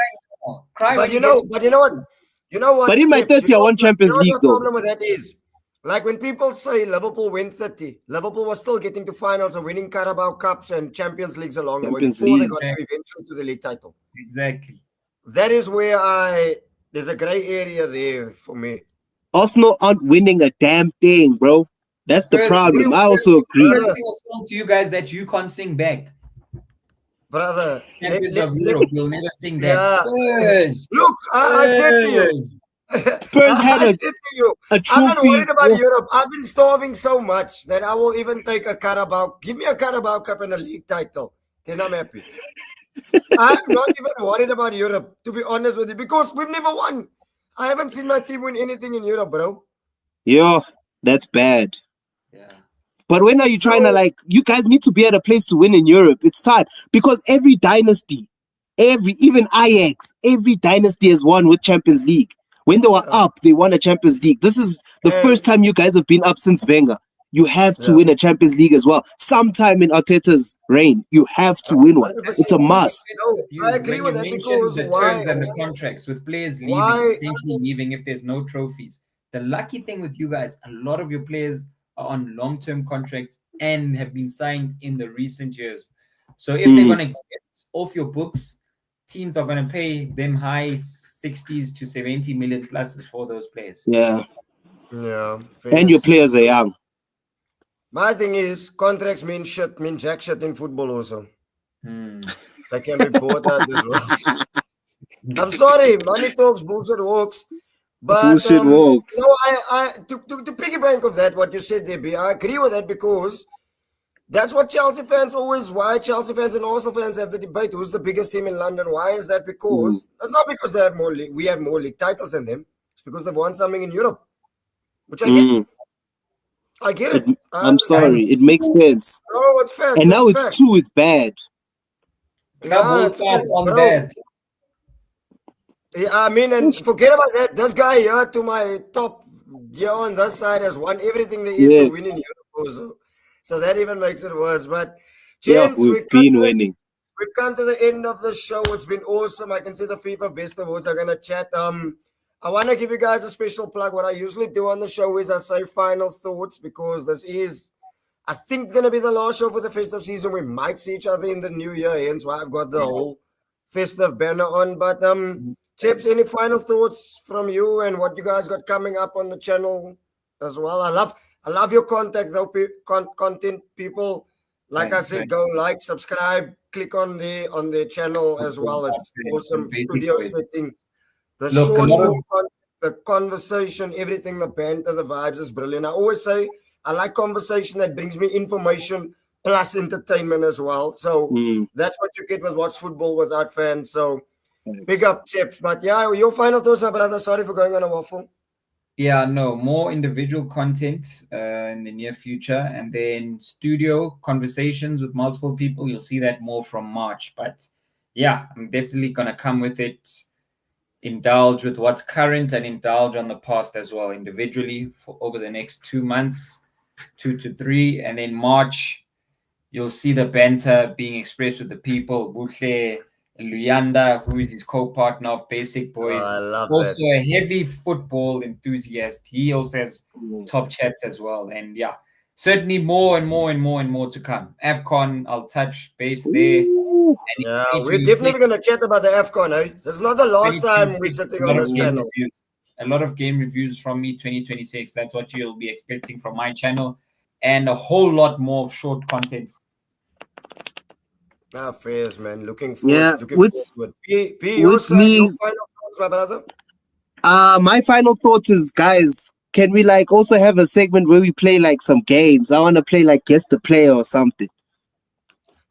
But you know what? But in my 30, I won Champions League, though. The problem with that is, like, when people say Liverpool win 30, Liverpool was still getting to finals and winning Carabao Cups and Champions Leagues along the way before they got eventually to the league title. Exactly. That is where there's a grey area there for me. Arsenal aren't winning a damn thing, bro. That's the problem. I also agree. First thing a song to you guys that you can't sing back. Brother, Champions of Europe, you'll never sing that. Yeah. Look, I said to you. Spurs had a trophy. I'm not worried about Europe. I've been starving so much that I will even take a Carabao. Give me a Carabao Cup and a league title. Then I'm happy. I'm not even worried about Europe, to be honest with you, because we've never won. I haven't seen my team win anything in Europe, bro. Yeah, that's bad. Yeah. But when are you trying to, like, you guys need to be at a place to win in Europe? It's time. Because every dynasty, even Ajax, every dynasty has won with Champions League. When they were up, they won a Champions League. This is the first time you guys have been up since Wenger. You have to win a Champions League as well. Sometime in Arteta's reign, you have to win one. It's a must. I agree with that because the terms and the contracts with players leaving, potentially leaving if there's no trophies. The lucky thing with you guys, a lot of your players are on long-term contracts and have been signed in the recent years. So if they're going to get off your books, teams are going to pay them high 60s to 70 million pluses for those players. Yeah. Yeah. And your players are young. My thing is, contracts mean jack shit in football also. Hmm. They can be bought out as well. I'm sorry, money talks, bullshit walks. But Bullshit walks. no, to piggyback of that, what you said there, B, I agree with that because that's what Chelsea fans always. Why Chelsea fans and Arsenal fans have the debate: who's the biggest team in London? Why is that? Because that's not because they have more league. We have more league titles than them. It's because they've won something in Europe, which I get. I get it. I'm sorry, it makes sense. No, it's facts. And now it's true. It's bad. Yeah, it's facts, on bro. that. Yeah, I mean, and forget about that. This guy here to my top here on this side has won everything there is to win in Europe also. So that even makes it worse. But gents, we've been winning. We've come to the end of the show. It's been awesome. I can see the FIFA best awards are gonna chat. I want to give you guys a special plug. What I usually do on the show is I say final thoughts because this is, I think, gonna be the last show for the festive season. We might see each other in the new year, hence why I've got the whole festive banner on. But Chips, any final thoughts from you and what you guys got coming up on the channel as well? I love your content though, content people. Like I said, go like, subscribe, click on the channel as well. It's awesome studio setting. The short form content, the conversation, everything, the banter, the vibes is brilliant. I always say I like conversation that brings me information plus entertainment as well. So that's what you get with Watch Football Without Fans. So big up, Chips. But yeah, your final thoughts, my brother. Sorry for going on a waffle. Yeah, no, more individual content in the near future, and then studio conversations with multiple people. You'll see that more from March. But yeah, I'm definitely gonna come with it, indulge with what's current and indulge on the past as well, individually for over the next 2 months, 2 to 3, and then March, you'll see the banter being expressed with the people. Buhle Luyanda, who is his co-partner of Basic Boys, also that. a heavy football enthusiast. He also has top chats as well. And yeah, certainly more and more to come. AFCON, I'll touch base there. Yeah, we're definitely going to chat about the AFCON, eh? This is not the last time we're sitting on this panel. A lot of game reviews from me, 2026. That's what you'll be expecting from my channel. And a whole lot more of short content. Fairs, man. Looking forward. Yeah, forward. P, your final thoughts, my brother? My final thoughts is, guys, can we like also have a segment where we play like some games? I want to play like guess the player or something.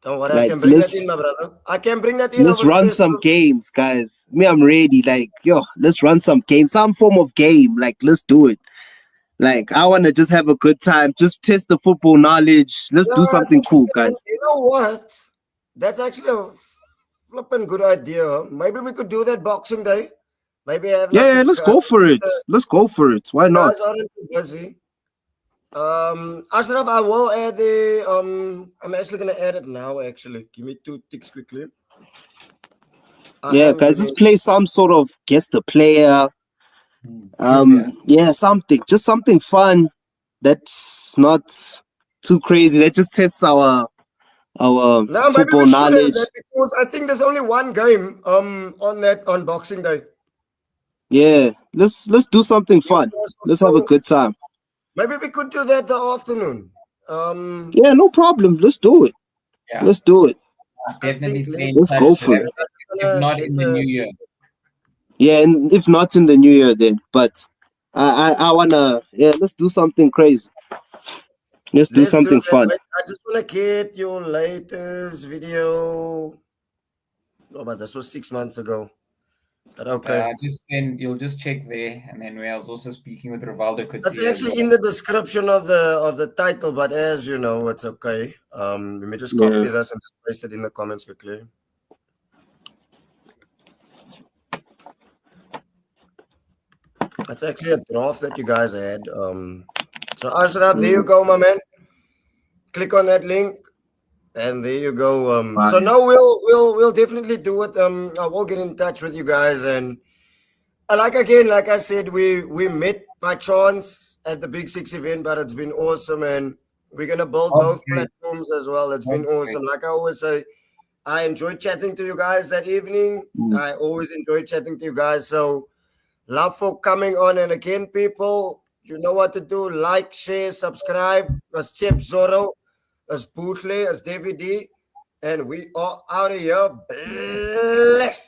Don't worry, I can bring that in, my brother. I can bring that in. Let's run some games, guys. I'm ready. Like, let's run some games, some form of game. Like, let's do it. Like, I want to just have a good time. Just test the football knowledge. Let's do something cool, guys. You know what? That's actually a flipping good idea. Maybe we could do that Boxing Day. Maybe have let's go for it. Let's go for it. Why not? Guys aren't too busy. Ashraf, I will add the I'm actually gonna add it now. Actually, give me 2 ticks quickly. Guys, let's play some sort of guess the player. Something, just something fun. That's not too crazy. That just tests our football knowledge. Because I think there's only one game on Boxing Day. Yeah, let's do something fun. Let's have a good time. Maybe we could do that the afternoon. Yeah, no problem. Let's do it. Yeah. Let's do it. Definitely. Let's go for it. If not in the new year. Yeah, and if not in the new year, then. But I wanna. Yeah, let's do something crazy. Let's do something fun. Wait, I just wanna get your latest video. Oh, but this was 6 months ago. But okay. You'll just check there, and then I was also speaking with Rivaldo. That's actually in the description of the title, but as you know, it's okay. Let me just copy this and just paste it in the comments quickly. That's actually a draft that you guys had. So Ashraf, there you go, my man. Click on that link. And there you go. So now we'll definitely do it. I will get in touch with you guys, and like I said, we met by chance at the Big Six event, but it's been awesome, and we're gonna build both platforms as well. It's been awesome. Like I always say, I enjoyed chatting to you guys that evening. I always enjoy chatting to you guys. So love for coming on. And again, people, you know what to do. Like, share, subscribe. As Chip Zorro, as Bootley, as David D. And we are out of here. Bless.